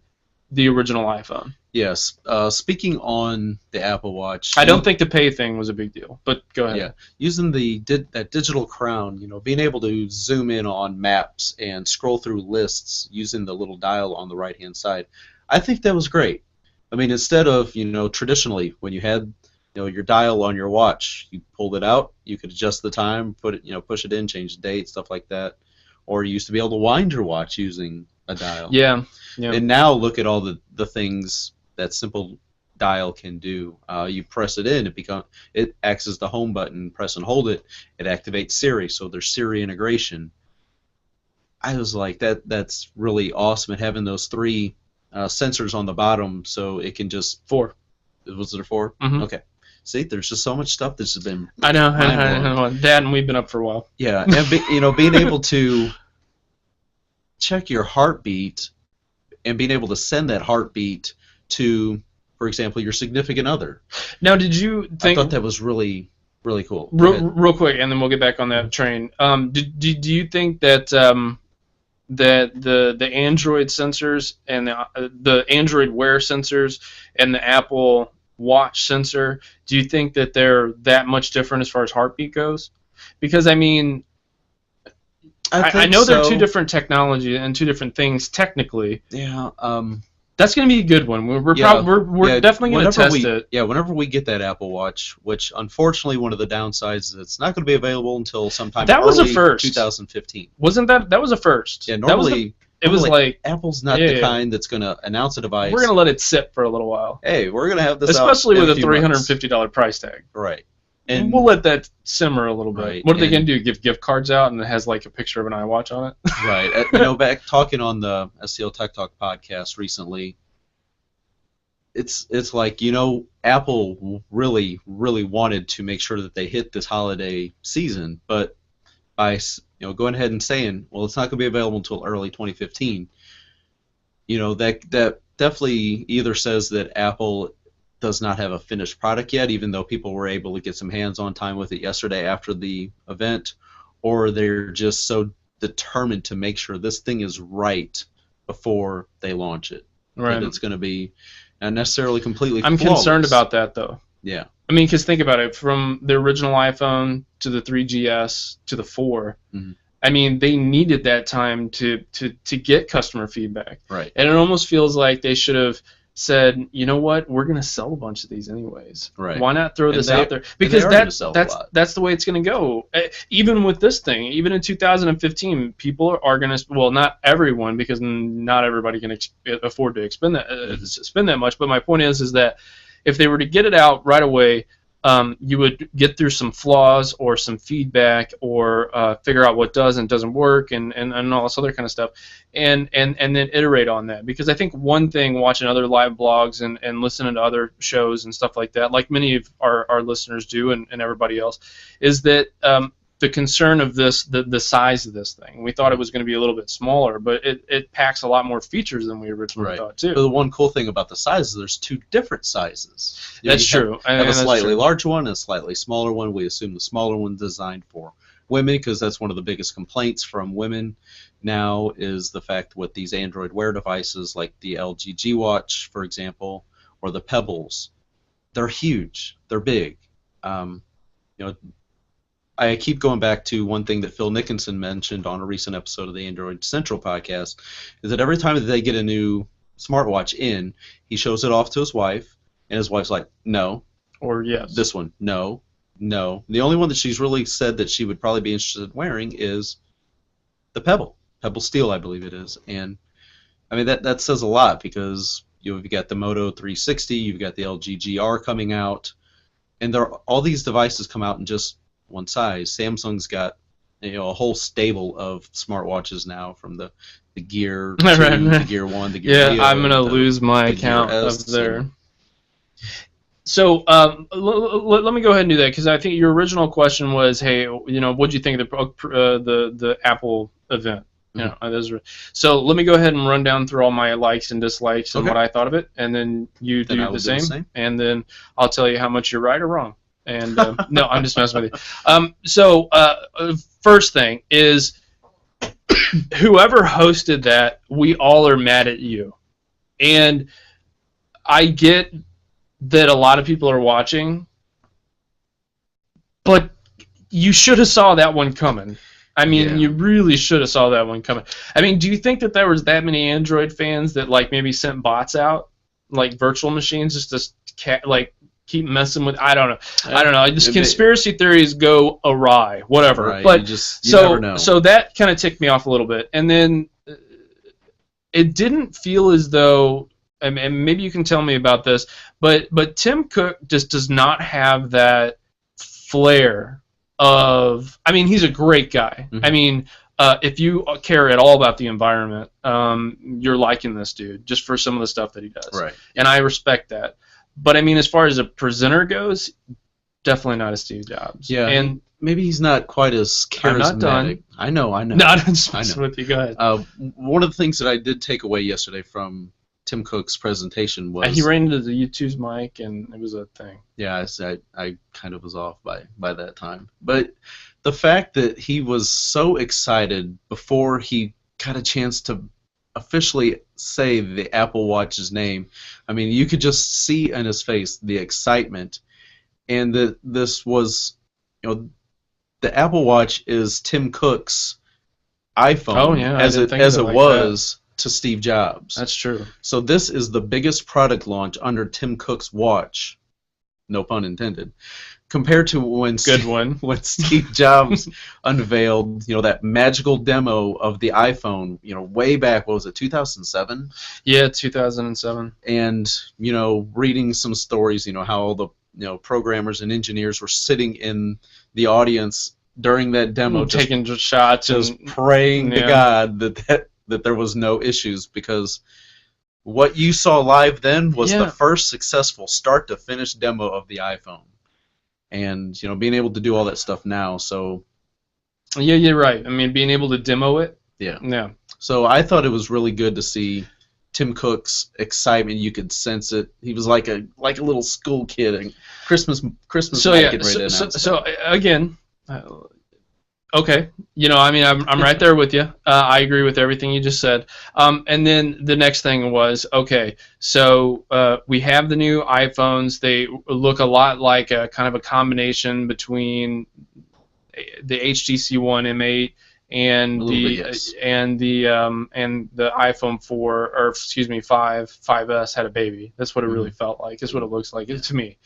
A: the original iPhone.
C: Yes. Speaking on the Apple Watch,
A: I don't think the pay thing was a big deal, but go ahead.
C: Yeah, using that digital crown, being able to zoom in on maps and scroll through lists using the little dial on the right-hand side, I think that was great. I mean, instead of traditionally when you had your dial on your watch, you pulled it out, you could adjust the time, push it in, change the date, stuff like that, or you used to be able to wind your watch using a dial.
A: Yeah.
C: And now look at all the things that simple dial can do. You press it in, it acts as the home button. Press and hold it, it activates Siri. So there's Siri integration. I was like, that's really awesome. And having those 3 sensors on the bottom, so it can just
A: 4.
C: Was it a 4?
A: Mm-hmm.
C: Okay. See, there's just so much stuff that's been.
A: I know. Dad and we've been up for a while.
C: Yeah, and being able to check your heartbeat and being able to send that heartbeat to, for example, your significant other.
A: Now, did you think?
C: I thought that was really, really cool.
A: Real quick, and then we'll get back on that train. Do you think that that the Android sensors and the Android Wear sensors and the Apple Watch sensor, do you think that they're that much different as far as heartbeat goes? Because I mean, I know they're 2 different technology and 2 different things technically.
C: Yeah.
A: That's going to be a good one. We're definitely going to test it.
C: Yeah, whenever we get that Apple Watch, which unfortunately one of the downsides is it's not going to be available until sometime
A: that was
C: early
A: a first.
C: 2015.
A: Wasn't that was a first?
C: Yeah, normally
A: it was like
C: Apple's not the kind that's going to announce a device.
A: We're going to let it sit for a little while.
C: Hey, we're going to have this
A: especially
C: out
A: with
C: in
A: a
C: $350
A: $350 price tag.
C: Right.
A: And we'll let that simmer a little bit.
C: Right.
A: What are they going to do? Give gift cards out and it has like a picture of an iWatch on it?
C: Right. Back talking on the SEO Tech Talk podcast recently, it's like, Apple really, really wanted to make sure that they hit this holiday season, but by going ahead and saying, well, it's not going to be available until early 2015, that definitely either says that Apple does not have a finished product yet, even though people were able to get some hands-on time with it yesterday after the event, or they're just so determined to make sure this thing is right before they launch it.
A: Right.
C: That it's going to be not necessarily completely
A: I'm
C: flawless.
A: concerned about that, though.
C: Yeah.
A: I mean, because think about it. From the original iPhone to the 3GS to the 4, I mean, they needed that time to get customer feedback.
C: Right.
A: And it almost feels like they should have said, you know what, we're going to sell a bunch of these anyways.
C: Right.
A: Why not throw this out there? Because that's the way it's going to go. Even with this thing, even in 2015, people are going to, well, not everyone, because not everybody can afford to spend that much. But my point is that if they were to get it out right away, you would get through some flaws or some feedback, or figure out what does and doesn't work, and all this other kind of stuff, and then iterate on that. Because I think one thing, watching other live blogs and listening to other shows and stuff like that, like many of our listeners do, and everybody else, is that the concern of this, the size of this thing. We thought it was going to be a little bit smaller, but it packs a lot more features than we originally thought too.
C: But the one cool thing about the sizes, there's 2 different sizes.
A: That's true.
C: Have a slightly large one and a slightly smaller one. We assume the smaller one designed for women, because that's one of the biggest complaints from women now, is the fact with these Android Wear devices like the LG G Watch, for example, or the Pebbles. They're huge. They're big. I keep going back to one thing that Phil Nickinson mentioned on a recent episode of the Android Central podcast, is that every time that they get a new smartwatch in, he shows it off to his wife, and his wife's like, no.
A: Or yes.
C: This one, no. No. The only one that she's really said that she would probably be interested in wearing is the Pebble Steel, I believe it is. And I mean that says a lot, because you've got the Moto 360, you've got the LG GR coming out, and all these devices come out in just one size. Samsung's got a whole stable of smartwatches now, from the Gear 2, the Gear 1, the Gear Neo,
A: I'm gonna lose my account of their. So let me go ahead and do that, because I think your original question was, hey, what do you think of the Apple event? So let me go ahead and run down through all my likes and dislikes and what I thought of it, and then you do the same, and then I'll tell you how much you're right or wrong. And no, I'm just messing with you. So first thing is, whoever hosted that, we all are mad at you, and I get that a lot of people are watching, but you should have saw that one coming. I mean, you really should have saw that one coming. I mean, do you think that there was that many Android fans that maybe sent bots out, like virtual machines, just to keep messing with? I don't know. Just conspiracy theories go awry, whatever.
C: Right,
A: but
C: you never know.
A: So that kind of ticked me off a little bit, and then it didn't feel as though, and maybe you can tell me about this, but Tim Cook just does not have that flair of. I mean, he's a great guy. Mm-hmm. I mean, if you care at all about the environment, you're liking this dude just for some of the stuff that he does.
C: Right.
A: And I respect that. But I mean, as far as a presenter goes, definitely not a Steve Jobs.
C: Yeah.
A: And
C: maybe he's not quite as charismatic.
A: I'm not done.
C: I know.
A: No, I'm just messing with you. Go ahead.
C: One of the things that I did take away yesterday from Tim Cook's presentation was
A: he ran into the YouTube's mic, and it was a thing.
C: Yeah, I kind of was off by that time. But the fact that he was so excited before he got a chance to officially say the Apple Watch's name, I mean, you could just see in his face the excitement, and that this was, the Apple Watch is Tim Cook's iPhone, as it was to Steve Jobs.
A: That's true.
C: So this is the biggest product launch under Tim Cook's watch, no pun intended, compared to when Steve Jobs unveiled, that magical demo of the iPhone, way back, what was it, 2007?
A: Yeah, 2007.
C: And, reading some stories, how all the programmers and engineers were sitting in the audience during that demo,
A: taking shots,
C: just praying to God that there was no issues, because what you saw live then was the first successful start-to-finish demo of the iPhone. And, being able to do all that stuff now, so...
A: Yeah, you're right. I mean, being able to demo it.
C: Yeah. So I thought it was really good to see Tim Cook's excitement. You could sense it. He was like a little school kid, and Christmas
A: so
C: night
A: yeah,
C: getting ready to announce
A: so again... Okay, I mean, I'm right there with you. I agree with everything you just said. And then the next thing was, okay, so we have the new iPhones. They look a lot like a kind of a combination between the HTC One M8 and the iPhone 4, or excuse me, 5S had a baby. That's what it really felt like. That's what it looks like to me.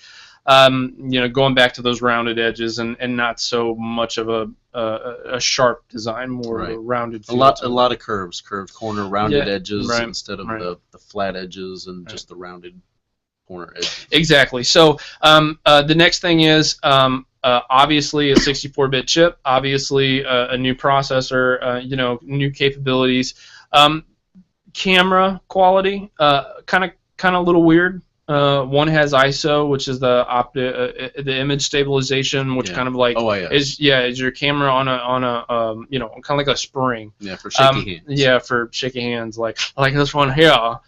A: Going back to those rounded edges and not so much of a sharp design, more of a rounded feel.
C: A lot of curved corner, rounded edges instead of the flat edges and just the rounded corner edges.
A: Exactly. So the next thing is obviously a 64-bit chip, obviously a new processor, new capabilities. Camera quality, kind of a little weird. One has ISO, which is the image stabilization, which kind of like is your camera on a kind of like a spring.
C: Yeah, for shaky hands.
A: Yeah, for shaky hands, like this one here.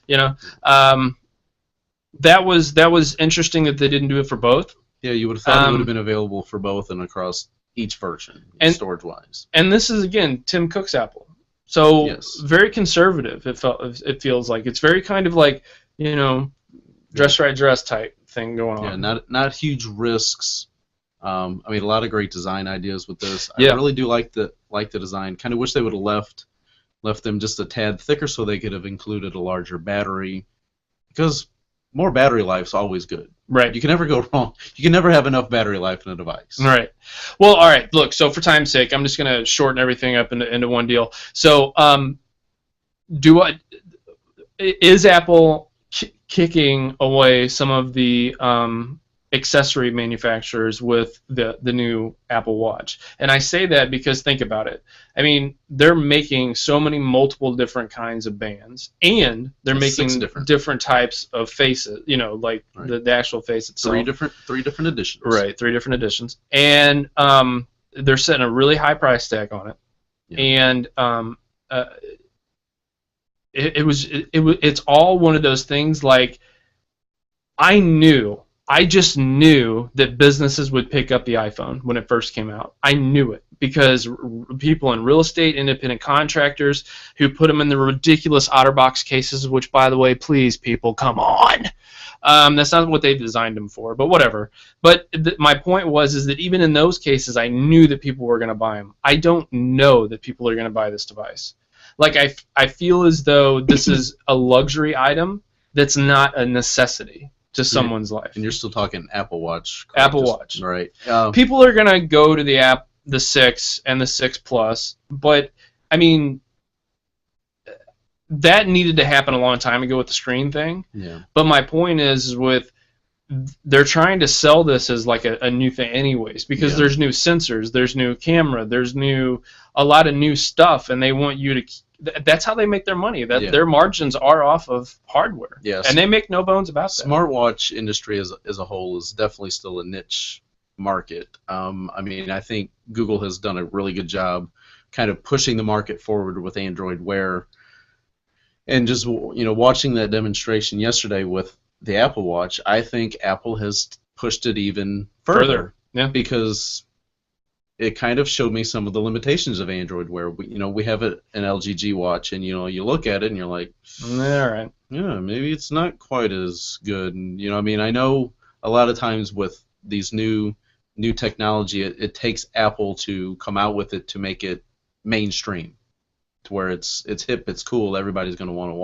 A: That was interesting that they didn't do it for both.
C: Yeah, you would have thought it would have been available for both and across each version, storage-wise.
A: And this is again Tim Cook's Apple, so very conservative. It feels like it's very kind of like dress right dress type thing going on.
C: Yeah, not huge risks. I mean, a lot of great design ideas with this. I really do like the design. Kind of wish they would have left them just a tad thicker so they could have included a larger battery, because more battery life's always good.
A: Right.
C: You can never go wrong. You can never have enough battery life in a device.
A: Right. Well, all right. Look, so for time's sake, I'm just going to shorten everything up into one deal. So, is Apple kicking away some of the accessory manufacturers with the new Apple Watch? And I say that because think about it. I mean, they're making so many multiple different kinds of bands, and they're making different types of faces. You know, like the actual face itself.
C: Three different editions.
A: Right, 3 different editions, and they're setting a really high price tag on it, and it's all one of those things. Like, I just knew that businesses would pick up the iPhone when it first came out. I knew it because people in real estate, independent contractors who put them in the ridiculous OtterBox cases, which, by the way, please, people, come on. That's not what they designed them for, but whatever. But my point is that even in those cases, I knew that people were going to buy them. I don't know that people are going to buy this device. Like, I feel as though this is a luxury item that's not a necessity to someone's life.
C: And you're still talking Apple Watch.
A: Correct? Apple Watch.
C: Right.
A: People are going to go to the 6 and the 6 Plus, but, I mean, that needed to happen a long time ago with the screen thing.
C: Yeah.
A: But my point is they're trying to sell this as like a new thing anyways, because there's new sensors, there's new camera, there's a lot of new stuff, and they want you to. That's how they make their money. Their margins are off of hardware.
C: Yes.
A: And they make no bones about that.
C: Smartwatch industry as a whole is definitely still a niche market. I mean, I think Google has done a really good job kind of pushing the market forward with Android Wear. And just, watching that demonstration yesterday with the Apple Watch, I think Apple has pushed it even further.
A: Yeah.
C: Because it kind of showed me some of the limitations of Android Wear. We have an LG G Watch, and you look at it and you're like,
A: all right,
C: yeah, maybe it's not quite as good. And I know a lot of times with these new technology, it takes Apple to come out with it to make it mainstream, to where it's hip, it's cool, everybody's gonna want it.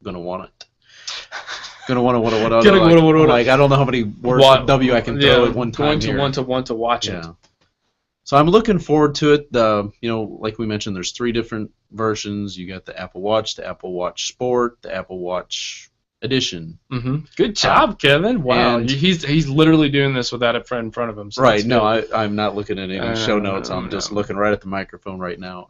C: Gonna want to like I don't know how many words with W I can throw at one time.
A: Want to watch it.
C: So I'm looking forward to it. Like we mentioned, there's 3 different versions. You got the Apple Watch, the Apple Watch Sport, the Apple Watch Edition.
A: Mm-hmm. Good job, Kevin. Wow, he's literally doing this without a friend in front of him. So
C: right. No, I'm not looking at any show notes. I'm just looking right at the microphone right now.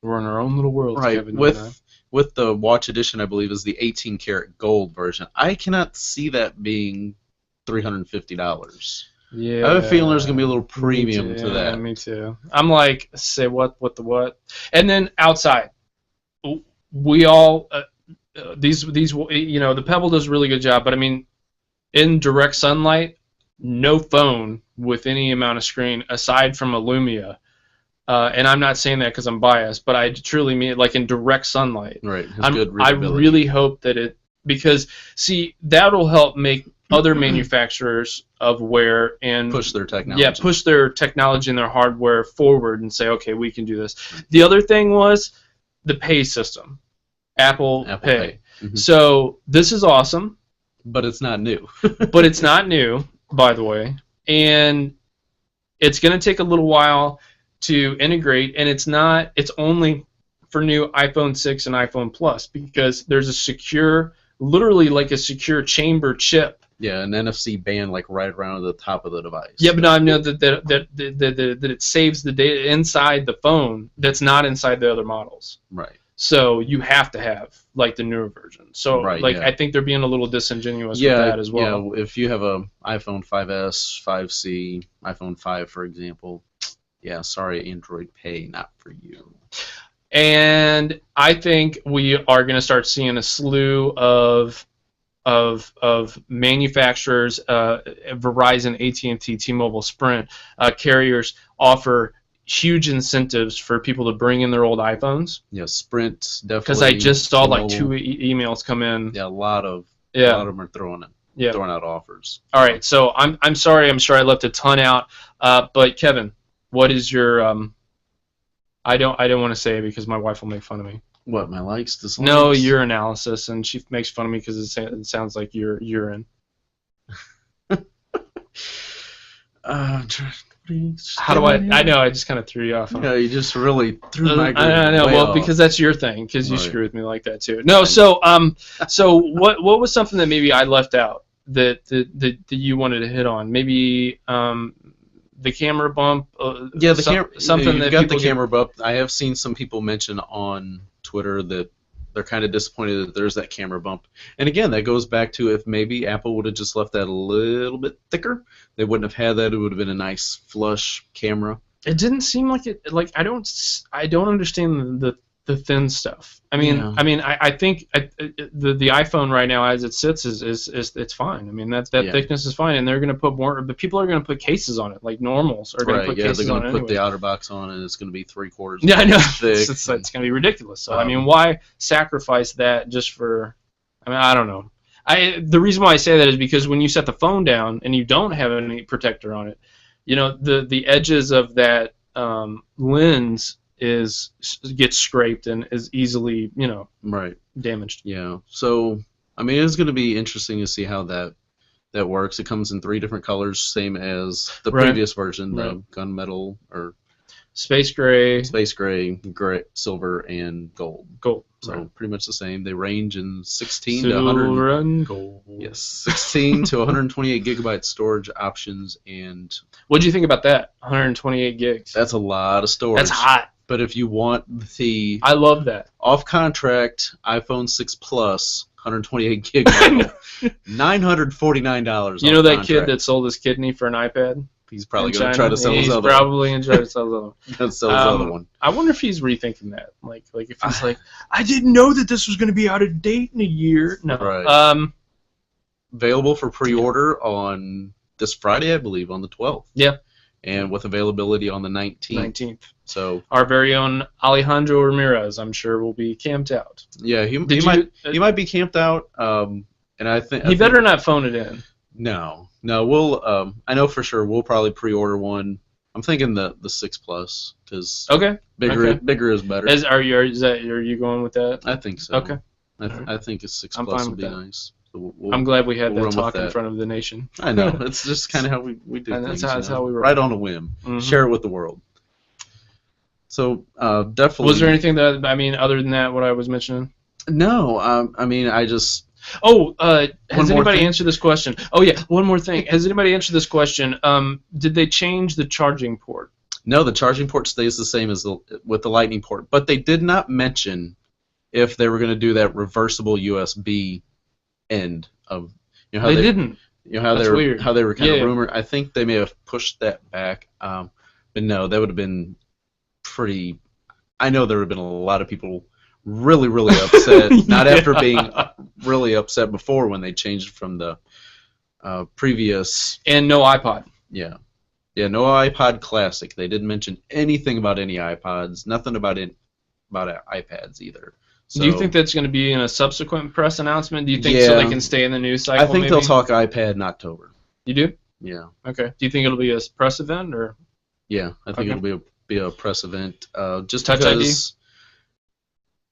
A: We're in our own little world.
C: Right.
A: Kevin,
C: with the Watch Edition, I believe, is the 18 karat gold version. I cannot see that being $350.
A: Yeah,
C: I have a feeling there's gonna be a little premium to that.
A: Yeah, me too. I'm like, say what the what, and then outside, we all these the Pebble does a really good job, but I mean, in direct sunlight, no phone with any amount of screen aside from a Lumia, and I'm not saying that because I'm biased, but I truly mean it, like in direct sunlight.
C: Right.
A: I really hope that because that'll help make other manufacturers of wear and
C: push their technology.
A: Yeah, push their technology and their hardware forward and say, okay, we can do this. The other thing was the pay system, Apple Pay.
C: Mm-hmm.
A: So this is awesome,
C: but it's not new.
A: But it's not new, by the way, and it's going to take a little while to integrate, and it's only for new iPhone 6 and iPhone Plus, because there's literally like a secure chamber chip.
C: Yeah, an NFC band like right around the top of the device.
A: Yeah, but I know that it saves the data inside the phone that's not inside the other models.
C: Right.
A: So you have to have like the newer version. So I think they're being a little disingenuous with that as well.
C: Yeah, if you have a iPhone 5S, 5C, iPhone 5, for example, yeah, sorry, Android Pay, not for you.
A: And I think we are going to start seeing a slew of manufacturers, Verizon, AT&T, T-Mobile, Sprint, carriers offer huge incentives for people to bring in their old iPhones.
C: Yeah, Sprint definitely.
A: Because I just saw like 2 emails come in.
C: Yeah, a lot of them are throwing out offers.
A: All right, so I'm sorry. I'm sure I left a ton out. But Kevin, what is your I don't want to say it because my wife will make fun of me.
C: What, my likes, dislikes?
A: No, your analysis, and she makes fun of me because it sounds like you're urine. How do I know I just kind of threw you off.
C: Yeah, you just really threw my grade
A: I know.
C: way
A: Well,
C: off.
A: because that's your thing. Because you
C: Right.
A: screw with me like that too. No. So what was something that maybe I left out that you wanted to hit on? Maybe the camera bump.
C: Yeah, the camera.
A: Something
C: you
A: that
C: got
A: people
C: the camera bump. I have seen some people mention on Twitter that they're kind of disappointed that there's that camera bump. And again, that goes back to if maybe Apple would have just left that a little bit thicker, they wouldn't have had that. It would have been a nice flush camera.
A: It didn't seem like it. Like I don't understand the thin stuff. I mean,
C: Yeah.
A: I think the iPhone right now as it sits is it's fine. I mean that thickness is fine, and they're going to put more. But people are going to put cases on it, like normals are going to put cases
C: they're
A: on
C: going
A: it.
C: to put
A: Anyway.
C: the outer box on, and it's going to be 3/4.
A: Yeah, I know.
C: Thick.
A: It's going to be ridiculous. So I mean, why sacrifice that just for? I mean, I don't know. The reason why I say that is because when you set the phone down and you don't have any protector on it, you know the edges of that lens gets scraped and is easily damaged.
C: Yeah. So I mean, it's going to be interesting to see how that works. It comes in 3 different colors, same as the previous version, the gunmetal or
A: space gray,
C: gray, silver, and gold. So pretty much the same. They range in 16 to 100.
A: Silver and gold.
C: Yes, 16 to 128 gigabyte storage options, and
A: what do you think about that? 128 gigs.
C: that's a lot of storage.
A: That's hot.
C: But if you want the
A: I love that
C: off-contract iPhone 6 Plus 128 gig model, $949.
A: You know that kid that sold his kidney for an iPad?
C: He's probably going to try to sell his other one.
A: He's probably going to try to sell his other one.
C: He'll sell his other one.
A: I wonder if he's rethinking that. Like if he's like, I didn't know that this was going to be out of date in a year. No.
C: Right. Available for pre-order on this Friday, I believe, on the 12th.
A: Yeah.
C: And with availability on the 19th. So
A: our very own Alejandro Ramirez, I'm sure, will be camped out.
C: Yeah, he might be camped out. And I think
A: he better not phone it in.
C: No, we'll. I know for sure we'll probably pre-order one. I'm thinking the 6 Plus because bigger is better.
A: Are you going with that?
C: I think so.
A: Okay.
C: I think a 6 Plus would be nice. So
A: I'm glad we had that talk in front of the nation.
C: I know. It's just kind of how we do things.
A: That's how we roll.
C: Right on a whim. Mm-hmm. Share it with the world. So definitely.
A: Was there anything that other than that? What I was mentioning?
C: No. I mean, I just.
A: Has anybody answered this question? Oh yeah, one more thing. Has anybody answered this question? Did they change the charging port?
C: No, the charging port stays the same as with the Lightning port, but they did not mention if they were going to do that reversible USB end of. You know how
A: they didn't.
C: You know how
A: That's weird.
C: How they were kind of rumored. I think they may have pushed that back, but no, that would have been pretty. I know there would have been a lot of people really, really upset. Not after being really upset before when they changed from the previous.
A: And no iPod.
C: Yeah, no iPod Classic. They didn't mention anything about any iPods. Nothing about iPads either. So,
A: do you think that's going to be in a subsequent press announcement? Do you think so they can stay in the news cycle?
C: I think they'll talk iPad in October.
A: You do?
C: Yeah.
A: Okay. Do you think it'll be a press event or?
C: Yeah, I think it'll be a press event. Just
A: Touch
C: because.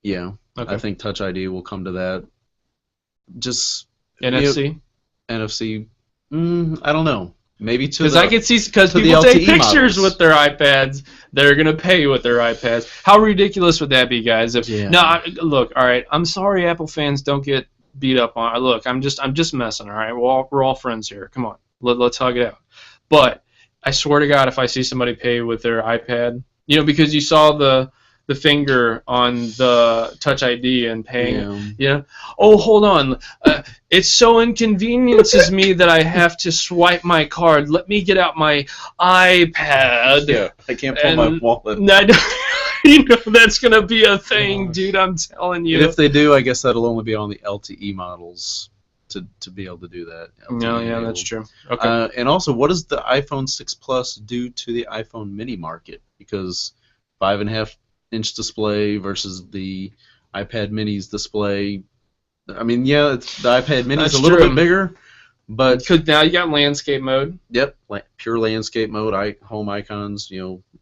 A: ID?
C: Yeah. Okay. I think Touch ID will come to that. Just
A: NFC.
C: NFC. I don't know. Maybe to
A: because I can see because people take pictures with their iPads. They're gonna pay with their iPads. How ridiculous would that be, guys? Look, all right. I'm sorry, Apple fans don't get beat up on. Look, I'm just messing. All right, we're all friends here. Come on, let's hug it out. But I swear to God, if I see somebody pay with their iPad, because you saw the finger on the Touch ID and paying. Oh, hold on. It so inconveniences me that I have to swipe my card. Let me get out my iPad.
C: Yeah, I can't pull my wallet.
A: That's gonna be a thing, dude. I'm telling you.
C: And if they do, I guess that'll only be on the LTE models to be able to do that.
A: That's true. Okay.
C: And also, what does the iPhone 6 Plus do to the iPhone Mini market? Because 5.5-inch display versus the iPad Mini's display. I mean, the iPad Mini's a little bit bigger, but
A: because now you got landscape mode.
C: Yep, pure landscape mode. Home icons,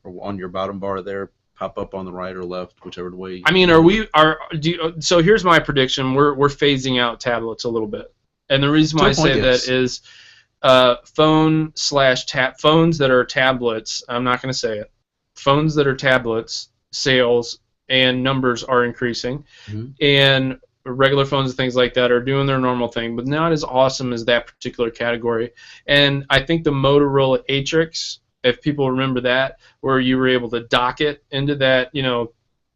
C: on your bottom bar there. pop up on the right or left, whichever way.
A: I mean, so here's my prediction. We're phasing out tablets a little bit, and the reason why I say that is phones that are tablets. I'm not going to say it. Phones that are tablets sales and numbers are increasing, and regular phones and things like that are doing their normal thing, but not as awesome as that particular category. And I think the Motorola Atrix, if people remember that, where you were able to dock it into that,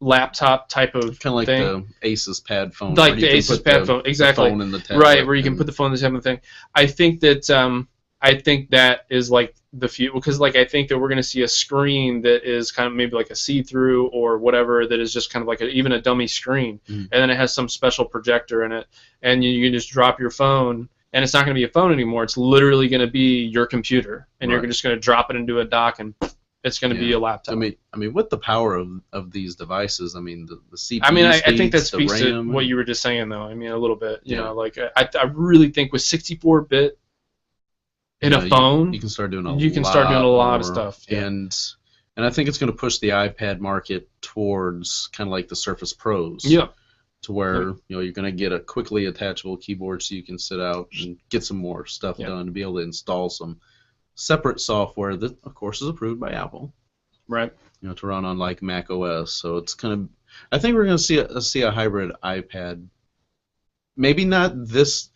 A: laptop type of
C: kind of like
A: thing.
C: the Asus Pad phone.
A: Like the Asus Pad phone, exactly.
C: The phone in the tablet,
A: right, where you can put the phone in the tablet thing. I think that is like the future, because I think that we're going to see a screen that is kind of maybe like a see-through or whatever, that is just kind of like even a dummy screen, and then it has some special projector in it, and you can just drop your phone, and it's not going to be a phone anymore. It's literally going to be your computer, and you're just going to drop it into a dock, and it's going to be a laptop.
C: I mean, with the power of these devices, I mean, the CPU
A: I think that speaks
C: the RAM,
A: to what you were just saying, though. I mean, a little bit. I really think with 64-bit in a phone,
C: you can start doing a
A: lot of stuff.
C: Yeah. And I think it's going to push the iPad market towards kind of like the Surface Pros.
A: Yeah.
C: To where you're going to get a quickly attachable keyboard so you can sit out and get some more stuff done, to be able to install some separate software that, of course, is approved by Apple.
A: Right.
C: To run on like Mac OS. So it's kind of, I think we're going to see a hybrid iPad. Maybe not this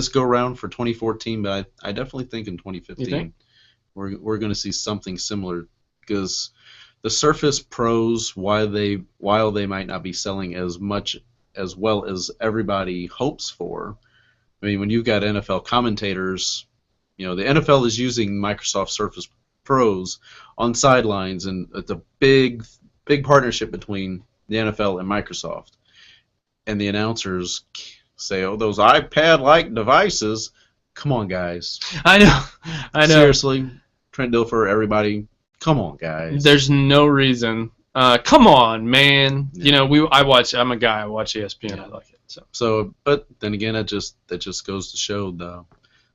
C: go round for 2014, but I definitely think in 2015 we're going to see something similar, because the Surface Pros, while they might not be selling as well as everybody hopes for, I mean, when you've got NFL commentators, the NFL is using Microsoft Surface Pros on sidelines, and it's a big partnership between the NFL and Microsoft, and the announcers say, "Oh, those iPad-like devices." Come on, guys.
A: I know.
C: Seriously, Trent Dilfer, everybody, come on, guys.
A: There's no reason. Come on, man. Yeah. I'm a guy. I watch ESPN. Yeah. I like it.
C: So, but then again, that just goes to show the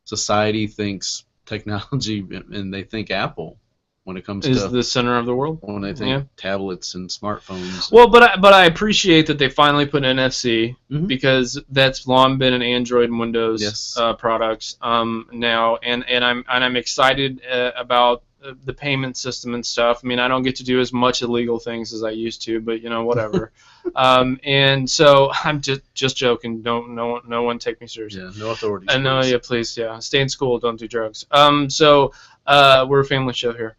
C: society thinks technology, and they think Apple when it comes
A: is the center of the world.
C: When they think tablets and smartphones.
A: Well, but I appreciate that they finally put NFC, because that's long been an Android and Windows products now, and I'm excited about the payment system and stuff. I mean, I don't get to do as much illegal things as I used to, but whatever. And so I'm just joking. No one take me seriously.
C: Yeah, no authorities.
A: No, please, stay in school. Don't do drugs. So we're a family show here.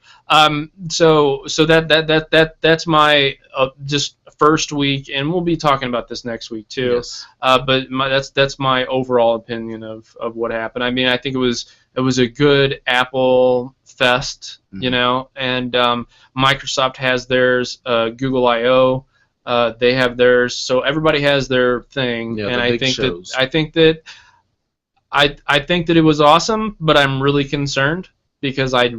A: So that's my just first week, and we'll be talking about this next week too.
C: Yes.
A: But that's my overall opinion of what happened. I mean, I think it was a good Apple fest, and Microsoft has theirs, Google I/O, they have theirs, so everybody has their thing, and I think that it was awesome, but I'm really concerned because I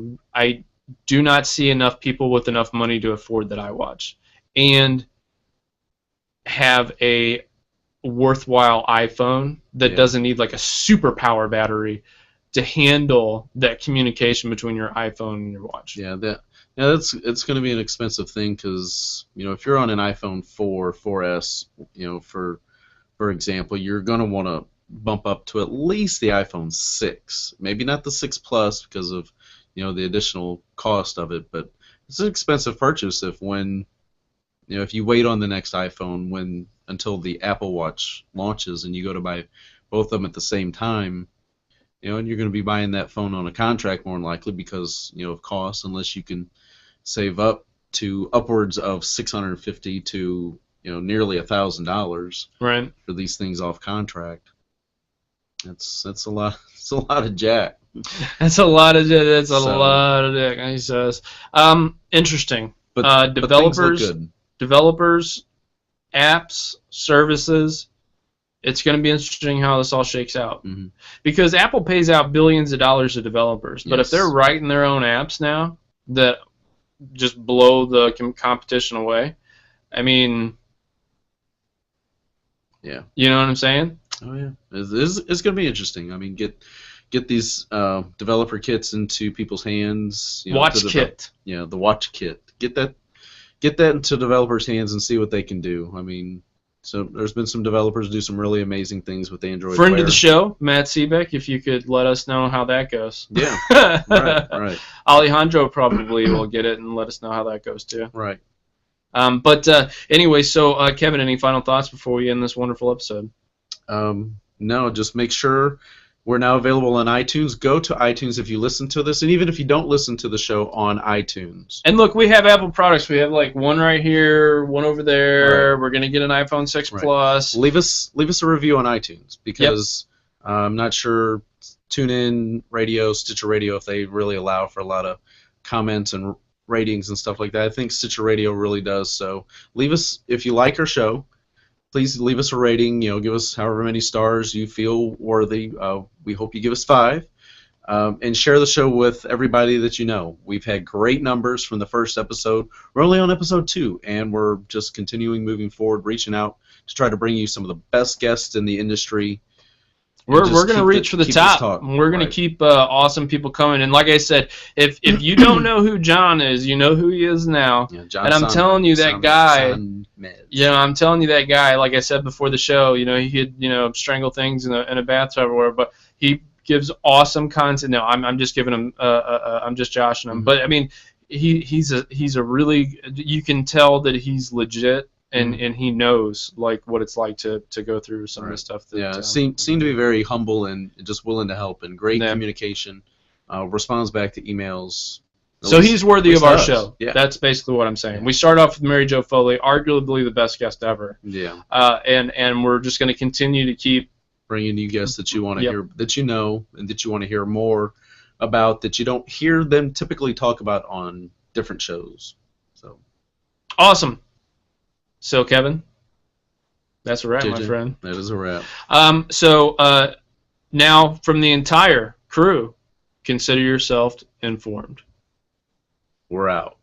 A: do not see enough people with enough money to afford that iWatch and have a worthwhile iPhone that doesn't need like a super power battery to handle that communication between your iPhone and your watch.
C: It's going to be an expensive thing, because if you're on an iPhone 4, 4S, for example, you're going to want to bump up to at least the iPhone 6, maybe not the 6 Plus because of the additional cost of it, but it's an expensive purchase if you wait on the next iPhone until the Apple Watch launches and you go to buy both of them at the same time. And you're going to be buying that phone on a contract more than likely because of cost, unless you can save up to upwards of $650 to nearly $1,000
A: right
C: for these things off contract. That's a lot. It's a lot of jack.
A: That's a lot of jack. He says. Interesting.
C: But
A: developers, apps, services. It's going to be interesting how this all shakes out, because Apple pays out billions of dollars to developers. But if they're writing their own apps now that just blow the competition away, I mean, you know what I'm saying?
C: Oh yeah, it's going to be interesting. I mean, get these developer kits into people's hands.
A: Watch kit.
C: The watch kit. Get get that into developers' hands and see what they can do. I mean, so there's been some developers do some really amazing things with Android.
A: Friend
C: Wear.
A: of the show, Matt Seebeck, if you could let us know how that goes.
C: Yeah, right.
A: Alejandro probably will get it and let us know how that goes too.
C: Right.
A: But anyway, so Kevin, any final thoughts before we end this wonderful episode?
C: No, just make sure we're now available on iTunes. Go to iTunes if you listen to this, and even if you don't listen to the show on iTunes.
A: And look, we have Apple products. We have like one right here, one over there. Right. We're gonna get an iPhone 6 Plus.
C: Leave us a review on iTunes because I'm not sure TuneIn Radio, Stitcher Radio, if they really allow for a lot of comments and ratings and stuff like that. I think Stitcher Radio really does. So leave us, if you like our show, please leave us a rating. Give us however many stars you feel worthy. We hope you give us 5. And share the show with everybody that you know. We've had great numbers from the first episode. We're only on episode 2, and we're just continuing moving forward, reaching out to try to bring you some of the best guests in the industry.
A: We're going to reach for the top. We're going to keep awesome people coming. And like I said, if you don't know who John is, you know who he is now.
C: Yeah, John
A: and I'm telling you that guy.
C: Sonmez.
A: I'm telling you that guy. Like I said before the show, he could strangle things in a bathtub or whatever. But he gives awesome content. No, I'm just giving him. I'm just joshing him. But I mean, he's a really. You can tell that he's legit. And he knows like what it's like to go through some of the stuff. That,
C: seem to be very humble and just willing to help and great communication. Responds back to emails.
A: So he's worthy of our show.
C: Yeah.
A: That's basically what I'm saying. We start off with Mary Jo Foley, arguably the best guest ever.
C: Yeah.
A: And we're just going to continue to keep
C: bringing you guests that you want to hear, that you know, and that you want to hear more about, that you don't hear them typically talk about on different shows. So
A: awesome. So, Kevin, that's a wrap, my friend.
C: That is a wrap.
A: So, now, from the entire crew, consider yourself informed.
C: We're out.